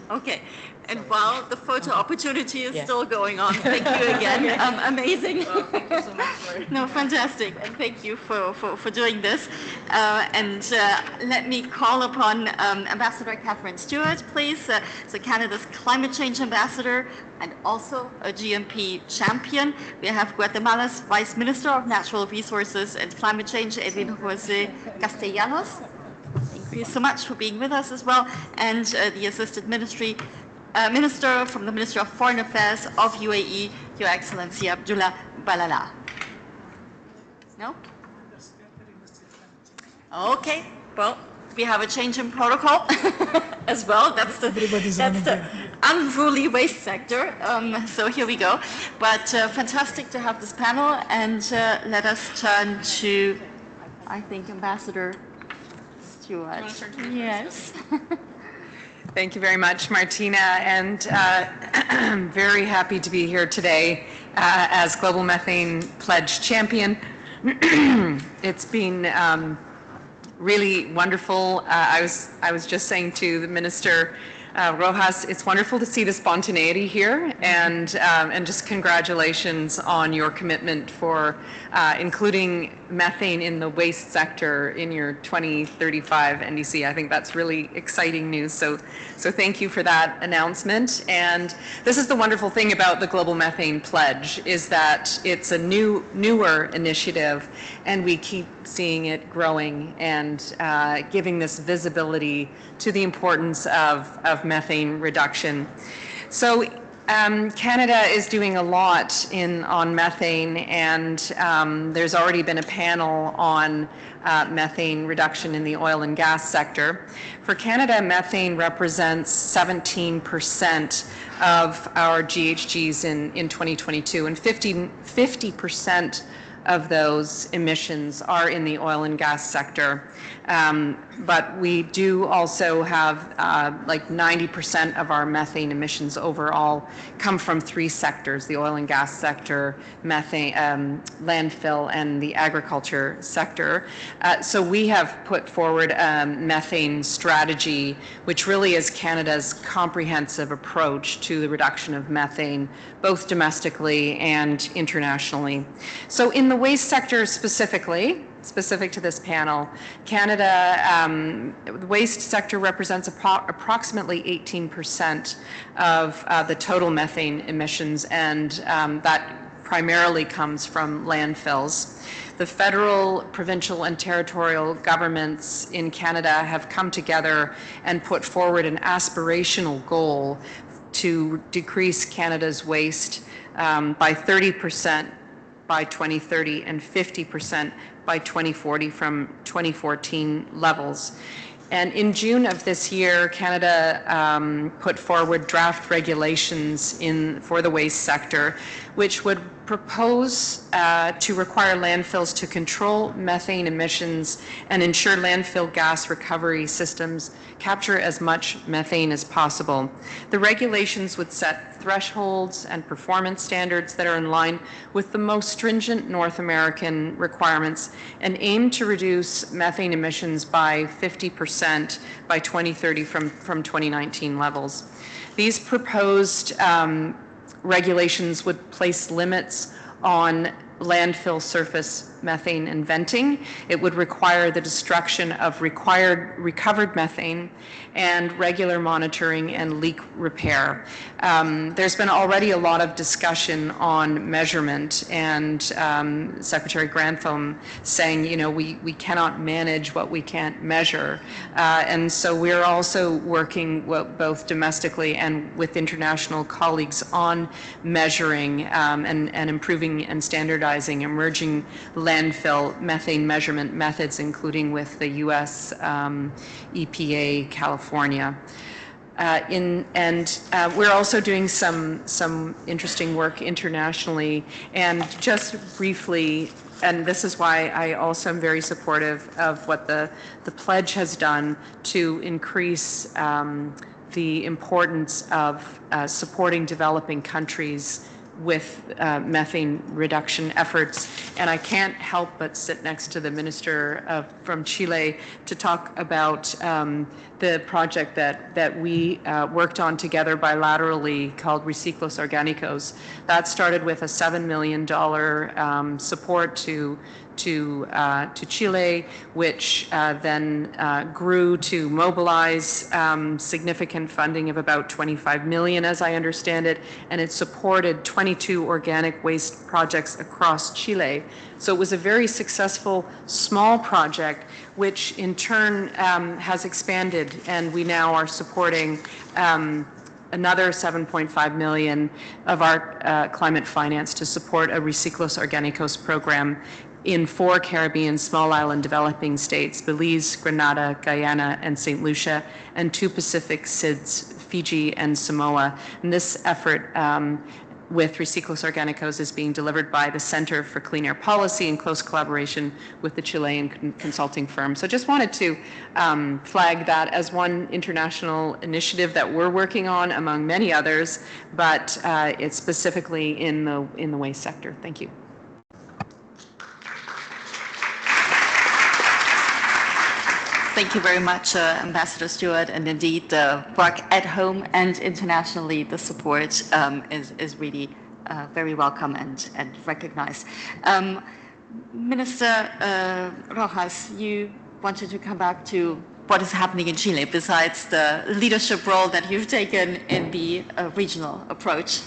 Okay, and while the photo opportunity is still going on, thank you again. Amazing. Well, thank you so much for it. No, fantastic, and thank you for doing this. Let me call upon Ambassador Catherine Stewart, please. So Canada's climate change ambassador and also a GMP champion. We have Guatemala's Vice Minister of Natural Resources and Climate Change, Edwin Jose Castellanos. Thank you so much for being with us as well, and the Assistant Minister from the Ministry of Foreign Affairs of UAE, Your Excellency Abdullah Balala. No? Okay, well, we have a change in protocol as well. That's the unruly waste sector. So here we go. But fantastic to have this panel, and let us turn to I think, Ambassador Stewart. Yes. Thank you very much, Martina, and I'm very happy to be here today as Global Methane Pledge champion. It's been really wonderful. I was just saying to the Minister Rojas, it's wonderful to see the spontaneity here, and just congratulations on your commitment for including methane in the waste sector in your 2035 NDC. I think that's really exciting news. So thank you for that announcement. And this is the wonderful thing about the Global Methane Pledge, is that it's a newer initiative, and we keep seeing it growing and giving this visibility to the importance of methane reduction. So Canada is doing a lot on methane, and there's already been a panel on methane reduction in the oil and gas sector. For Canada, methane represents 17% of our GHGs in 2022, and 50% of those emissions are in the oil and gas sector. But we do also have like 90% of our methane emissions overall come from three sectors: the oil and gas sector, methane, landfill, and the agriculture sector. So we have put forward a methane strategy, which really is Canada's comprehensive approach to the reduction of methane, both domestically and internationally. So in the waste sector specific to this panel, Canada, the waste sector represents approximately 18% of the total methane emissions, and that primarily comes from landfills. The federal, provincial, and territorial governments in Canada have come together and put forward an aspirational goal to decrease Canada's waste by 30% by 2030 and 50% by 2040 from 2014 levels. And in June of this year, Canada put forward draft regulations for the waste sector, which would propose to require landfills to control methane emissions and ensure landfill gas recovery systems capture as much methane as possible. The regulations would set thresholds and performance standards that are in line with the most stringent North American requirements and aim to reduce methane emissions by 50% by 2030 from 2019 levels. These proposed regulations would place limits on landfill surface methane and venting. It would require the destruction of recovered methane and regular monitoring and leak repair. There's been already a lot of discussion on measurement, and Secretary Grantham saying, you know, we cannot manage what we can't measure. And so we're also working both domestically and with international colleagues on measuring and improving and standardizing emerging landfill methane measurement methods, including with the U.S. EPA California. We're also doing some interesting work internationally. And just briefly, and this is why I also am very supportive of what the pledge has done to increase the importance of supporting developing countries with methane reduction efforts. And I can't help but sit next to the minister from Chile to talk about the project that we worked on together bilaterally called Reciclos Orgánicos. That started with a $7 million support to Chile, which then grew to mobilize significant funding of about 25 million, as I understand it, and it supported 22 organic waste projects across Chile. So it was a very successful small project, which in turn has expanded, and we now are supporting another 7.5 million of our climate finance to support a Reciclos Orgánicos program in 4 Caribbean small island developing states: Belize, Grenada, Guyana, and St. Lucia, and 2 Pacific SIDS, Fiji and Samoa. And this effort with Reciclos Organicos is being delivered by the Center for Clean Air Policy in close collaboration with the Chilean consulting firm. So just wanted to flag that as one international initiative that we're working on among many others, but it's specifically in the waste sector. Thank you. Thank you very much, Ambassador Stewart, and indeed the work at home and internationally, the support is really very welcome and recognized. Minister Rojas, you wanted to come back to what is happening in Chile besides the leadership role that you've taken in the regional approach.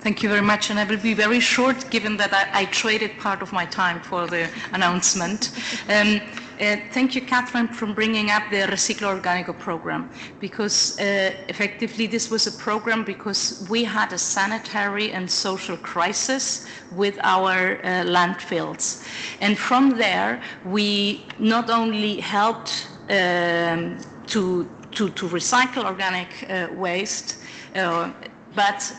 Thank you very much, and I will be very short given that I traded part of my time for the announcement. Thank you, Catherine, for bringing up the Reciclo Orgánico program, because effectively this was a program because we had a sanitary and social crisis with our landfills. And from there, we not only helped to recycle organic waste, but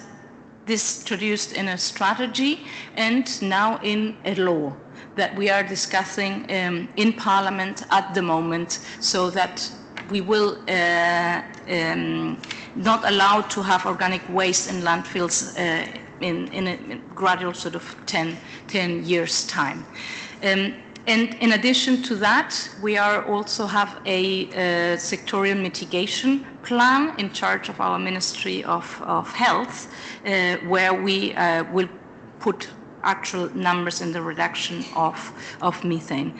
this introduced in a strategy and now in a law that we are discussing in Parliament at the moment, so that we will not allow to have organic waste in landfills in a gradual sort of 10 years' time. And in addition to that, we are also have a sectorial mitigation plan in charge of our Ministry of Health, where we will put actual numbers in the reduction of methane.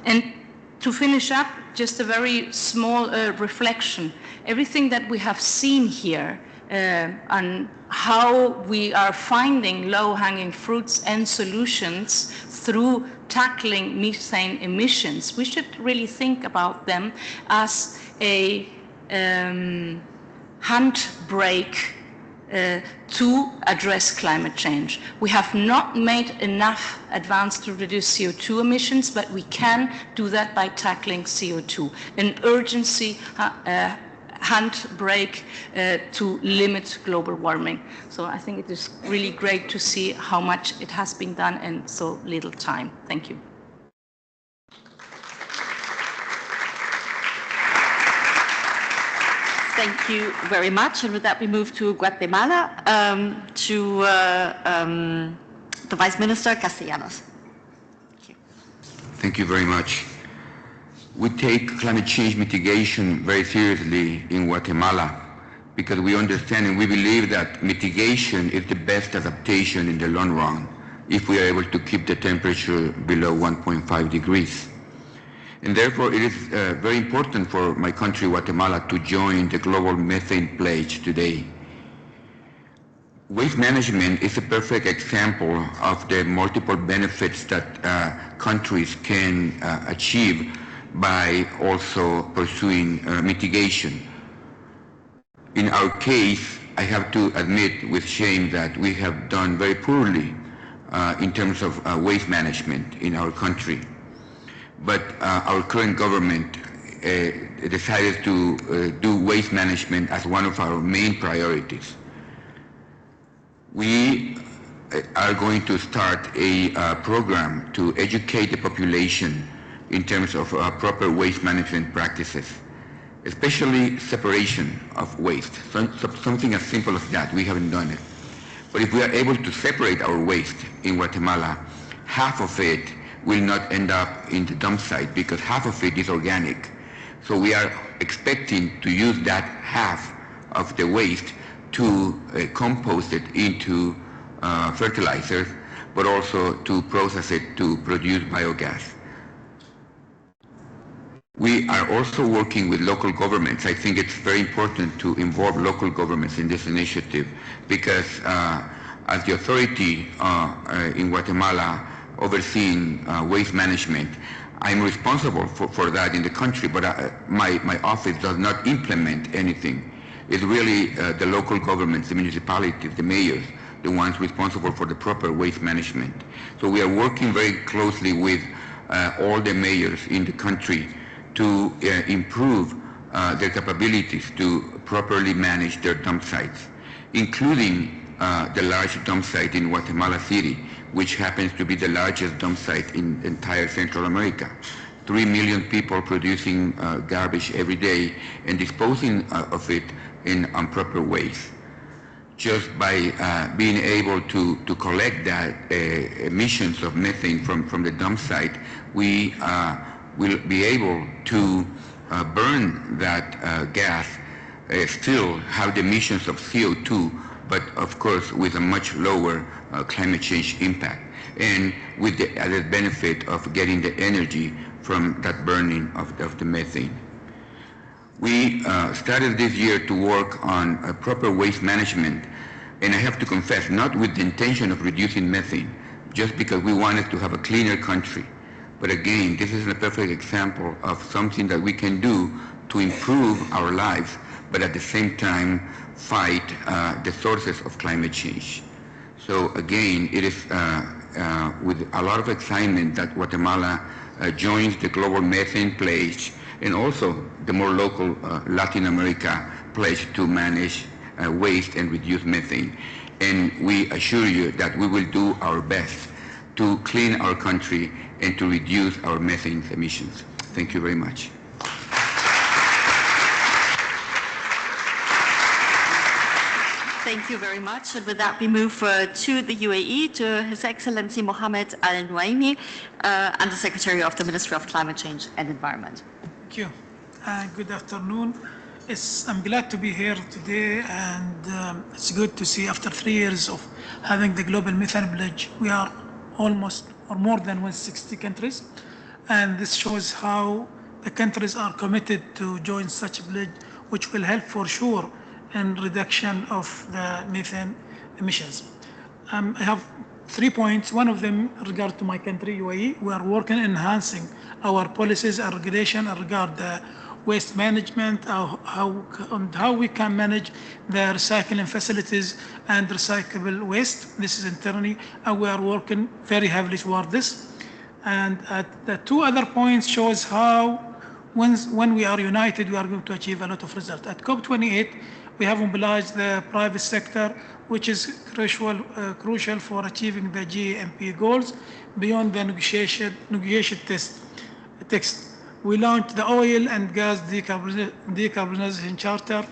And to finish up, just a very small reflection. Everything that we have seen here and how we are finding low-hanging fruits and solutions through tackling methane emissions, we should really think about them as a handbrake to address climate change. We have not made enough advance to reduce CO2 emissions, but we can do that by tackling CO2. An urgency handbrake to limit global warming. So I think it is really great to see how much it has been done in so little time. Thank you. Thank you very much. And with that, we move to Guatemala, to the Vice Minister Castellanos. Thank you very much. We take climate change mitigation very seriously in Guatemala because we understand and we believe that mitigation is the best adaptation in the long run if we are able to keep the temperature below 1.5 degrees. And therefore, it is very important for my country, Guatemala, to join the Global Methane Pledge today. Waste management is a perfect example of the multiple benefits that countries can achieve by also pursuing mitigation. In our case, I have to admit with shame that we have done very poorly in terms of waste management in our country. But our current government decided to do waste management as one of our main priorities. We are going to start a program to educate the population in terms of proper waste management practices, especially separation of waste. Something as simple as that, we haven't done it. But if we are able to separate our waste in Guatemala, half of it will not end up in the dump site because half of it is organic. So we are expecting to use that half of the waste to compost it into fertilizers, but also to process it to produce biogas. We are also working with local governments. I think it's very important to involve local governments in this initiative because as the authority in Guatemala overseeing waste management, I'm responsible for that in the country, but my office does not implement anything. It's really the local governments, the municipalities, the mayors, the ones responsible for the proper waste management. So we are working very closely with all the mayors in the country to improve their capabilities to properly manage their dump sites, including the large dump site in Guatemala City, which happens to be the largest dump site in entire Central America. 3 million people producing garbage every day and disposing of it in improper ways. Just by being able to collect that emissions of methane from the dump site, we will be able to burn that gas, still have the emissions of CO2, but of course with a much lower climate change impact, and with the added benefit of getting the energy from that burning of the methane. We started this year to work on proper waste management, and I have to confess, not with the intention of reducing methane, just because we wanted to have a cleaner country. But again, this is a perfect example of something that we can do to improve our lives, but at the same time fight the sources of climate change. So again, it is with a lot of excitement that Guatemala joins the Global Methane Pledge, and also the more local Latin America pledge to manage waste and reduce methane. And we assure you that we will do our best to clean our country and to reduce our methane emissions. Thank you very much. Thank you very much. And with that, we move to the UAE, to His Excellency Mohammed Al Nuaimi, Undersecretary of the Ministry of Climate Change and Environment. Thank you. Good afternoon. I'm glad to be here today, and it's good to see after 3 years of having the Global Methane Pledge, we are almost or more than 160 countries, and this shows how the countries are committed to join such a pledge, which will help for sure in reduction of the methane emissions. I have 3 points. One of them regard to my country, UAE. We are working on enhancing our policies and regulation regard the waste management, how we can manage the recycling facilities and recyclable waste. This is internally, and we are working very heavily toward this. And the 2 other points shows how when we are united, we are going to achieve a lot of results. At COP28, we have mobilized the private sector, which is crucial for achieving the GMP goals beyond the negotiation text. We launched the Oil and Gas Decarbonization Charter,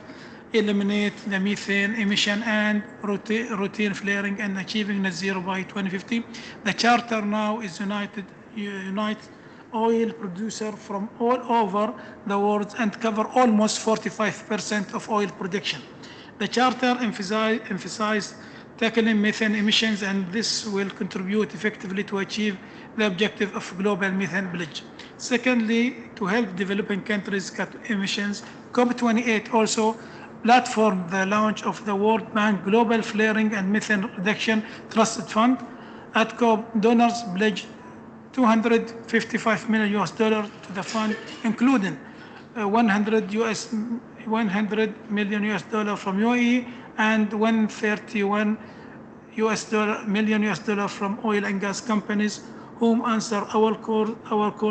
eliminate the methane emission and routine flaring, and achieving net zero by 2050. The charter now is unites oil producers from all over the world and cover almost 45% of oil production. The charter emphasized tackling methane emissions, and this will contribute effectively to achieve the objective of Global Methane Pledge. Secondly, to help developing countries cut emissions, COP28 also platformed the launch of the World Bank Global Flaring and Methane Reduction Trusted Fund. At COP, donors pledged $255 million to the fund, including $100 million from UAE and $131 million from oil and gas companies, whom answer our call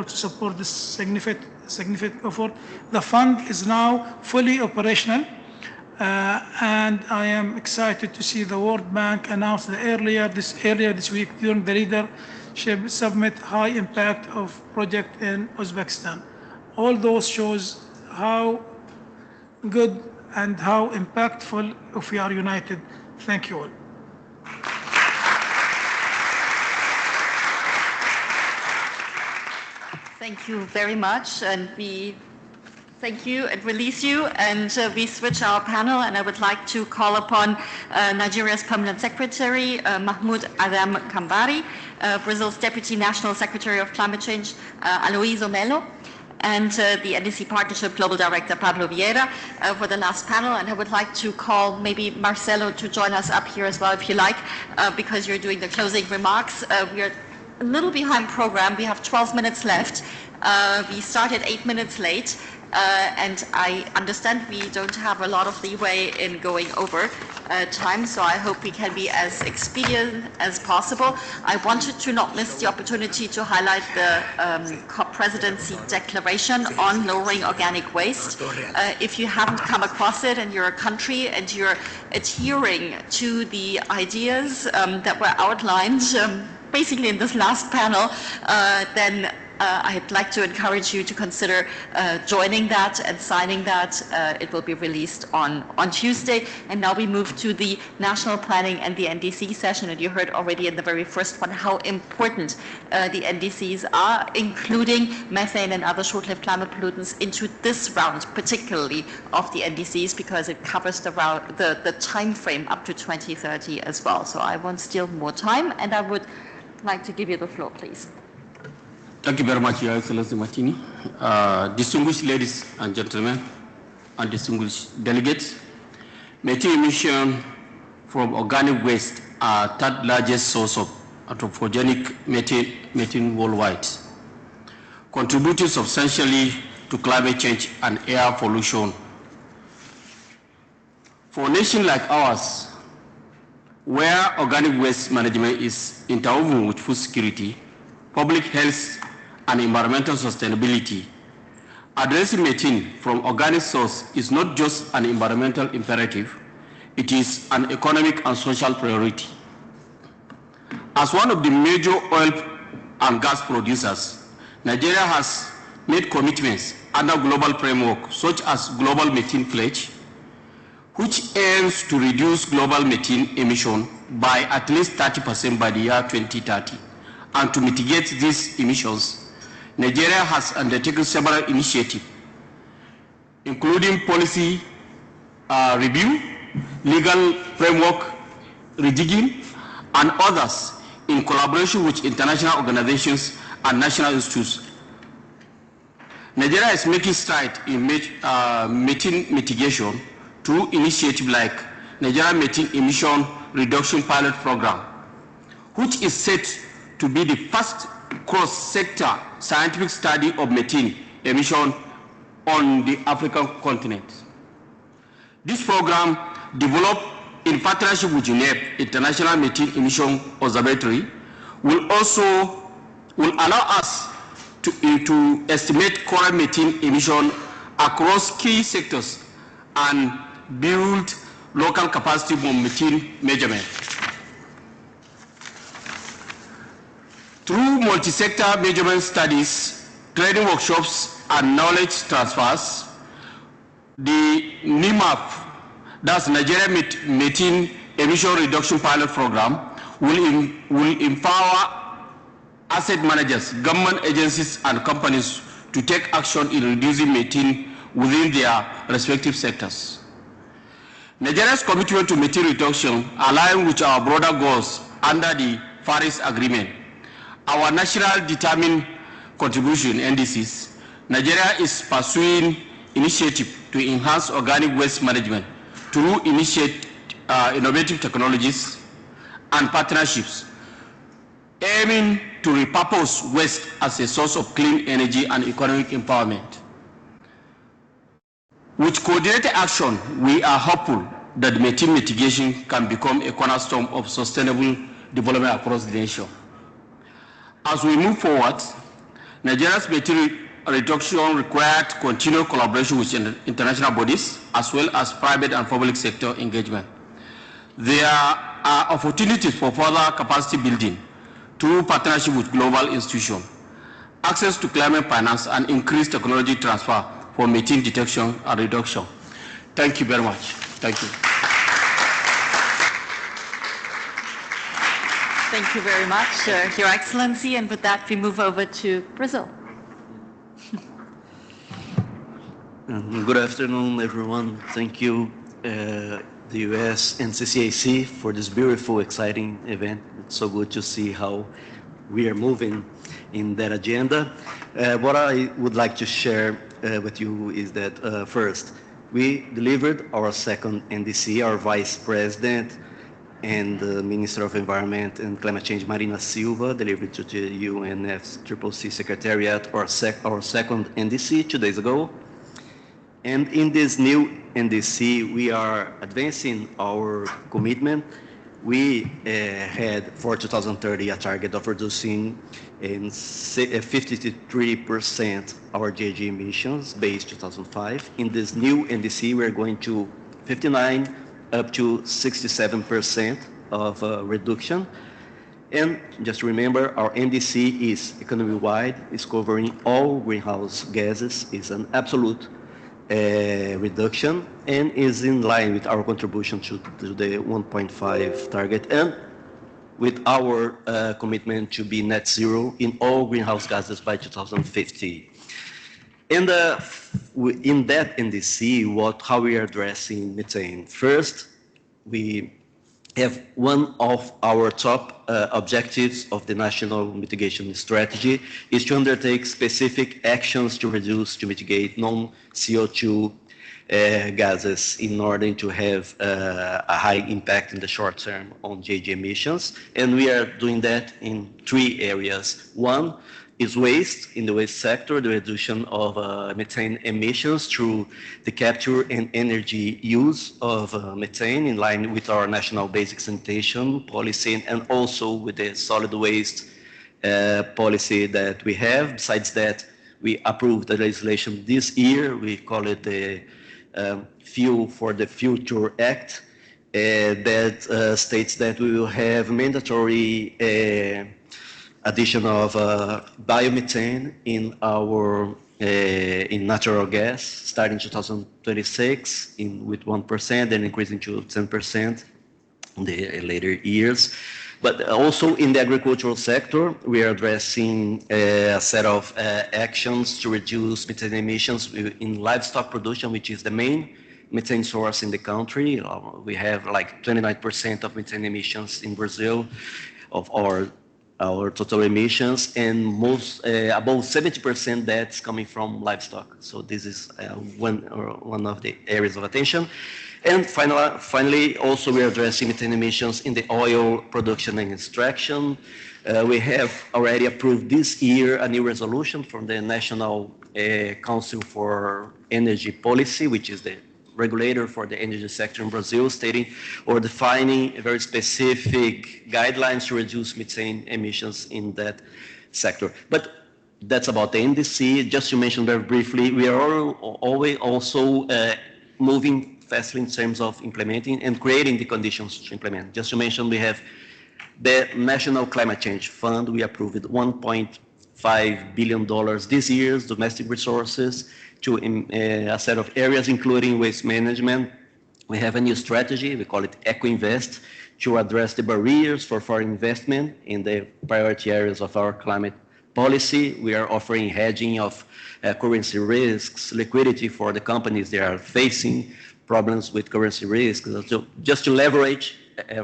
to support this significant effort. The fund is now fully operational, and I am excited to see the World Bank announce earlier this week during the Leadership Summit high impact of project in Uzbekistan. All those shows how good and how impactful if we are united. Thank you all. Thank you very much, and we thank you and release you, and we switch our panel, and I would like to call upon Nigeria's Permanent Secretary, Mahmoud Adam Kambari, Brazil's Deputy National Secretary of Climate Change, Aloysio Melo, and the NDC Partnership Global Director, Pablo Vieira, for the last panel. And I would like to call maybe Marcelo to join us up here as well, if you like, because you're doing the closing remarks. We are a little behind program. We have 12 minutes left. We started 8 minutes late, and I understand we don't have a lot of leeway in going over time, so I hope we can be as expedient as possible. I wanted to not miss the opportunity to highlight the COP presidency declaration on lowering organic waste. If you haven't come across it and you're a country and you're adhering to the ideas that were outlined basically in this last panel, then I'd like to encourage you to consider joining that and signing that. It will be released on Tuesday. And now we move to the national planning and the NDC session. And you heard already in the very first one how important the NDCs are, including methane and other short-lived climate pollutants into this round, particularly of the NDCs, because it covers the time frame up to 2030 as well. So I won't steal more time, and I would like to give you the floor, please. Thank you very much, Your Excellency Martini. Distinguished ladies and gentlemen, and distinguished delegates, methane emission from organic waste are third largest source of anthropogenic methane worldwide, contributing substantially to climate change and air pollution. For a nation like ours, where organic waste management is interwoven with food security, public health, and environmental sustainability, addressing methane from organic source is not just an environmental imperative, it is an economic and social priority. As one of the major oil and gas producers, Nigeria has made commitments under global framework such as Global Methane Pledge, which aims to reduce global methane emission by at least 30% by the year 2030. And to mitigate these emissions, Nigeria has undertaken several initiatives, including policy review, legal framework rejigging, and others in collaboration with international organizations and national institutes. Nigeria is making strides in methane mitigation through initiatives like Nigeria Methane Emission Reduction Pilot Program, which is set to be the first cross-sector scientific study of methane emission on the African continent. This program, developed in partnership with UNEP, International Methane Emission Observatory, will allow us to estimate current methane emission across key sectors and build local capacity for methane measurement. Through multi-sector measurement studies, training workshops, and knowledge transfers, the NIMAP, that's Nigeria Methane Emission Reduction Pilot Program, will empower asset managers, government agencies, and companies to take action in reducing methane within their respective sectors. Nigeria's commitment to methane reduction aligns with our broader goals under the Paris Agreement. Our national determined contribution, NDCs, Nigeria is pursuing initiatives to enhance organic waste management through innovative technologies and partnerships, aiming to repurpose waste as a source of clean energy and economic empowerment. With coordinated action, we are hopeful that methane mitigation can become a cornerstone of sustainable development across the nation. As we move forward, Nigeria's methane reduction required continued collaboration with international bodies as well as private and public sector engagement. There are opportunities for further capacity building through partnership with global institutions, access to climate finance, and increased technology transfer for methane detection and reduction. Thank you very much. Thank you. Thank you very much, Your Excellency. And with that, we move over to Brazil. Good afternoon, everyone. Thank you, the U.S. and CCAC for this beautiful, exciting event. It's so good to see how we are moving in that agenda. What I would like to share with you is that first, we delivered our second NDC. Our Vice President and the Minister of Environment and Climate Change, Marina Silva, delivered to the UNFCCC Secretariat our second NDC 2 days ago. And in this new NDC, we are advancing our commitment. We had for 2030 a target of reducing in 53% our GHG emissions based 2005. In this new NDC, we're going to 59 up to 67% of reduction. And just remember, our NDC is economy-wide, is covering all greenhouse gases, is an absolute reduction, and is in line with our contribution to the 1.5 target, and with our commitment to be net zero in all greenhouse gases by 2050. And in that NDC, how we are addressing methane. First, we have one of our top objectives of the national mitigation strategy is to undertake specific actions to mitigate non-CO2 gases in order to have a high impact in the short term on GHG emissions. And we are doing that in 3 areas. One is waste, in the waste sector, the reduction of methane emissions through the capture and energy use of methane in line with our national basic sanitation policy and also with the solid waste policy that we have. Besides that, we approved the legislation this year. We call it the Fuel for the Future Act that states that we will have mandatory addition of biomethane in our in natural gas starting 2026 with 1% and increasing to 10% in the later years. But also in the agricultural sector, we are addressing a set of actions to reduce methane emissions in livestock production, which is the main methane source in the country. We have like 29% of methane emissions in Brazil of our total emissions, and above 70% that's coming from livestock. So this is one of the areas of attention. And finally, also we are addressing methane emissions in the oil production and extraction. We have already approved this year a new resolution from the National Council for Energy Policy, which is the regulator for the energy sector in Brazil, stating or defining very specific guidelines to reduce methane emissions in that sector. But that's about the NDC. Just to mention very briefly, we are always also moving fastly in terms of implementing and creating the conditions to implement. Just to mention, we have the National Climate Change Fund. We approved $1.5 billion this year's domestic resources to a set of areas, including waste management. We have a new strategy, we call it Eco-Invest, to address the barriers for foreign investment in the priority areas of our climate policy. We are offering hedging of currency risks, liquidity for the companies that are facing problems with currency risks, just to leverage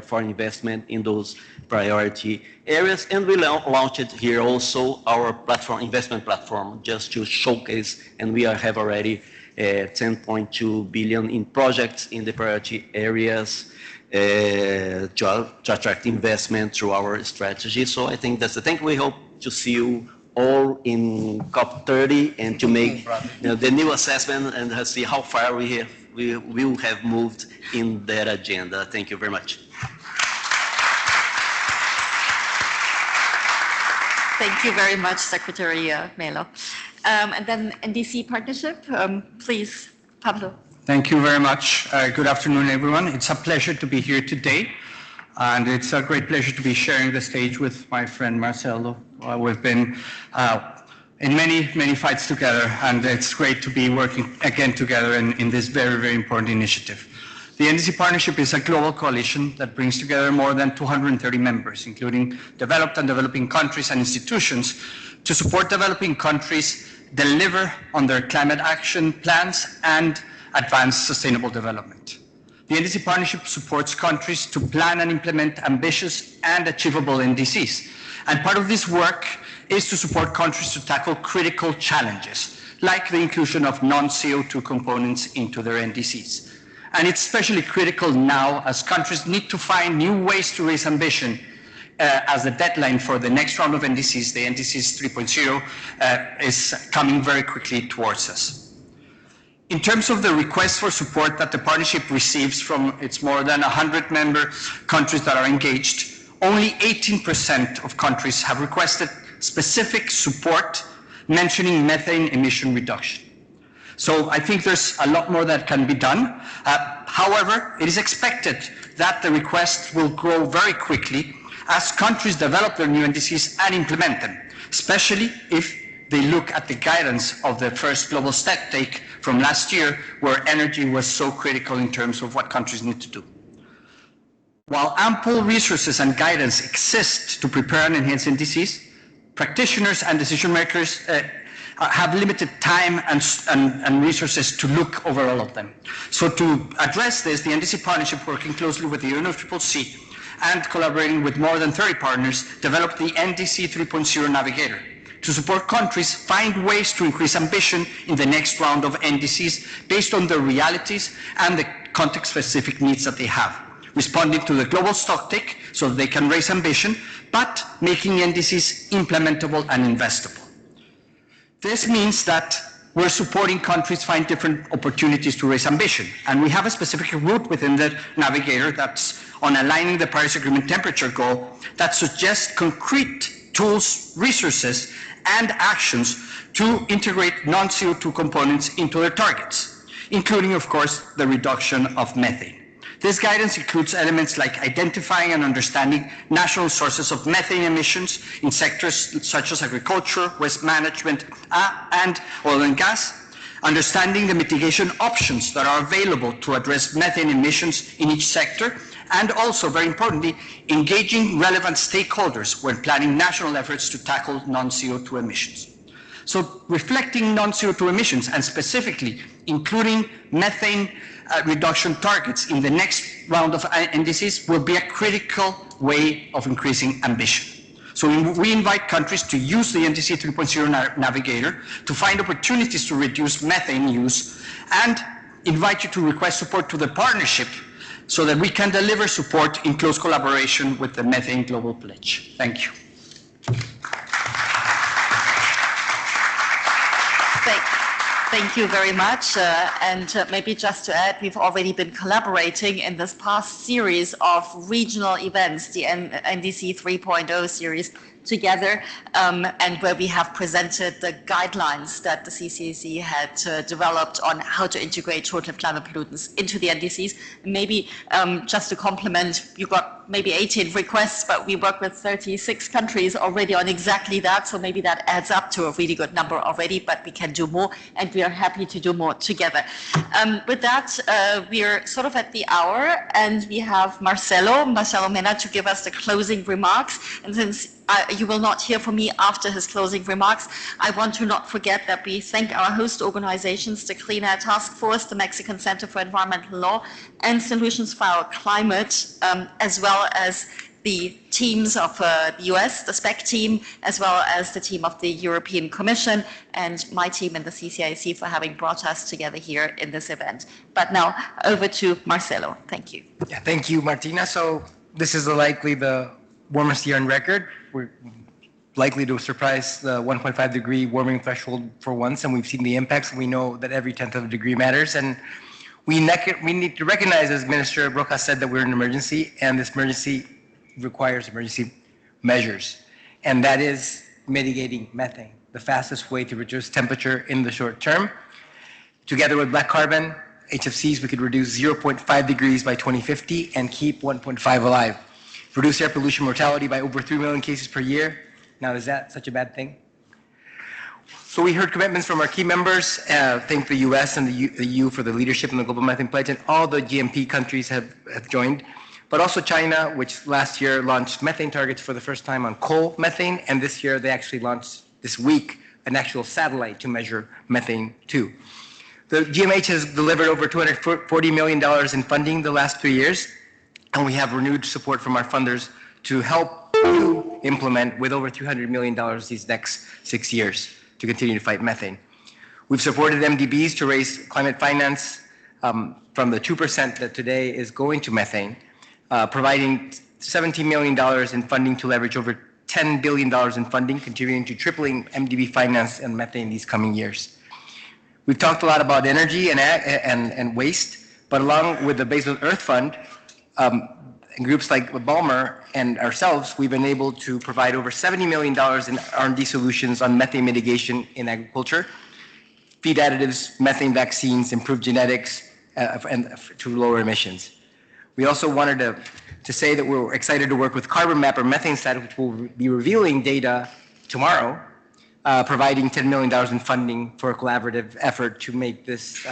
foreign investment in those priority areas. And we launched here also our platform, investment platform, just to showcase, and we have already 10.2 billion in projects in the priority areas to attract investment through our strategy. So I think that's the thing. We hope to see you all in COP30 and to make the new assessment and see how far we will have moved in that agenda. Thank you very much. Thank you very much, Secretary Melo. And then NDC partnership, please, Pablo. Thank you very much. Good afternoon, everyone. It's a pleasure to be here today. And it's a great pleasure to be sharing the stage with my friend Marcelo. We've been in many fights together, and it's great to be working again together in this very, very important initiative. The NDC Partnership is a global coalition that brings together more than 230 members, including developed and developing countries and institutions, to support developing countries deliver on their climate action plans and advance sustainable development. The NDC Partnership supports countries to plan and implement ambitious and achievable NDCs. And part of this work is to support countries to tackle critical challenges, like the inclusion of non-CO2 components into their NDCs. And it's especially critical now as countries need to find new ways to raise ambition as the deadline for the next round of NDCs, the NDCs 3.0, is coming very quickly towards us. In terms of the request for support that the partnership receives from its more than 100 member countries that are engaged, only 18% of countries have requested specific support mentioning methane emission reduction. So I think there's a lot more that can be done. However, it is expected that the request will grow very quickly as countries develop their new NDCs and implement them, especially if they look at the guidance of the first global stocktake from last year, where energy was so critical in terms of what countries need to do. While ample resources and guidance exist to prepare and enhance NDCs, practitioners and decision makers have limited time and resources to look over all of them. So to address this, the NDC partnership, working closely with the UNFCCC and collaborating with more than 30 partners, developed the NDC 3.0 Navigator to support countries find ways to increase ambition in the next round of NDCs based on their realities and the context-specific needs that they have, responding to the global stocktake so that they can raise ambition, but making NDCs implementable and investable. This means that we're supporting countries find different opportunities to raise ambition, and we have a specific route within the Navigator that's on aligning the Paris Agreement temperature goal that suggests concrete tools, resources, and actions to integrate non-CO2 components into their targets, including, of course, the reduction of methane. This guidance includes elements like identifying and understanding national sources of methane emissions in sectors such as agriculture, waste management, and oil and gas, understanding the mitigation options that are available to address methane emissions in each sector, and also, very importantly, engaging relevant stakeholders when planning national efforts to tackle non-CO2 emissions. So reflecting non-CO2 emissions, and specifically including methane reduction targets in the next round of NDCs, will be a critical way of increasing ambition. So we invite countries to use the NDC 3.0 Navigator to find opportunities to reduce methane use, and invite you to request support to the partnership so that we can deliver support in close collaboration with the Methane Global Pledge. Thank you. Thank you very much. Maybe just to add, we've already been collaborating in this past series of regional events, the NDC 3.0 series, together, and where we have presented the guidelines that the CCAC had developed on how to integrate short-lived climate pollutants into the NDCs. Maybe just to complement, you got maybe 18 requests, but we work with 36 countries already on exactly that, so maybe that adds up to a really good number already, but we can do more, and we are happy to do more together. With that, we are sort of at the hour, and we have Marcelo Mena to give us the closing remarks, and since you will not hear from me after his closing remarks, I want to not forget that we thank our host organizations, the Clean Air Task Force, the Mexican Center for Environmental Law and Solutions for Our Climate, as well as the teams of the US, the SPEC team, as well as the team of the European Commission, and my team in the CCIC for having brought us together here in this event. But now, over to Marcelo. Thank you. Yeah, thank you, Martina. So this is likely the warmest year on record. We're likely to surpass the 1.5 degree warming threshold for once, and we've seen the impacts. We know that every 10th of a degree matters, and we need to recognize, as Minister Broca said, that we're in an emergency, and this emergency requires emergency measures, and that is mitigating methane, the fastest way to reduce temperature in the short term. Together with black carbon, HFCs, we could reduce 0.5 degrees by 2050 and keep 1.5 alive. Reduce air pollution mortality by over 3 million cases per year. Now, is that such a bad thing? So we heard commitments from our key members. Thank the US and the EU for the leadership in the Global Methane Pledge, and all the GMP countries have joined. But also China, which last year launched methane targets for the first time on coal methane, and this year they actually launched, this week, an actual satellite to measure methane too. The GMH has delivered over $240 million in funding the last 3 years, and we have renewed support from our funders to help you implement with over $300 million these next 6 years to continue to fight methane. We've supported MDBs to raise climate finance from the 2% that today is going to methane, providing $17 million in funding to leverage over $10 billion in funding, contributing to tripling MDB finance and methane these coming years. We've talked a lot about energy and waste, but along with the Base of Earth Fund, and groups like Balmer and ourselves, we've been able to provide over $70 million in R&D solutions on methane mitigation in agriculture, feed additives, methane vaccines, improved genetics, and to lower emissions. We also wanted to say that we're excited to work with Carbon Map or Methane Stat, which will be revealing data tomorrow, providing $10 million in funding for a collaborative effort to make this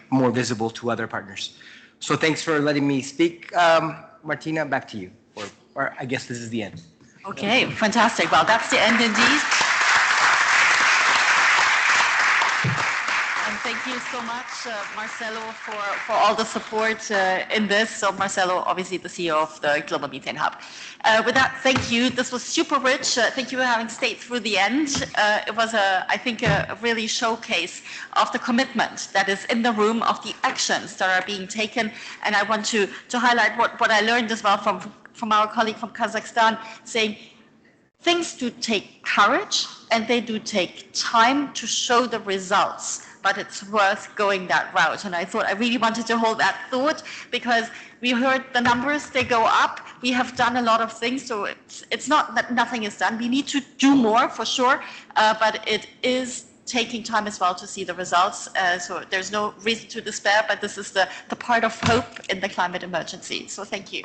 more visible to other partners. So thanks for letting me speak. Martina, back to you. Or I guess this is the end. Okay, fantastic. Well, that's the end indeed. And thank you so much, Marcelo, for all the support in this. So Marcelo, obviously the CEO of the Global Methane Hub. With that, thank you. This was super rich. Thank you for having stayed through the end. It was, I think, a really showcase of the commitment that is in the room, of the actions that are being taken. And I want to highlight what I learned as well from our colleague from Kazakhstan, saying things do take courage and they do take time to show the results, but it's worth going that route. And I thought I really wanted to hold that thought because we heard the numbers, they go up. We have done a lot of things, so it's not that nothing is done. We need to do more for sure, but it is taking time as well to see the results. So there's no reason to despair, but this is the part of hope in the climate emergency. So thank you.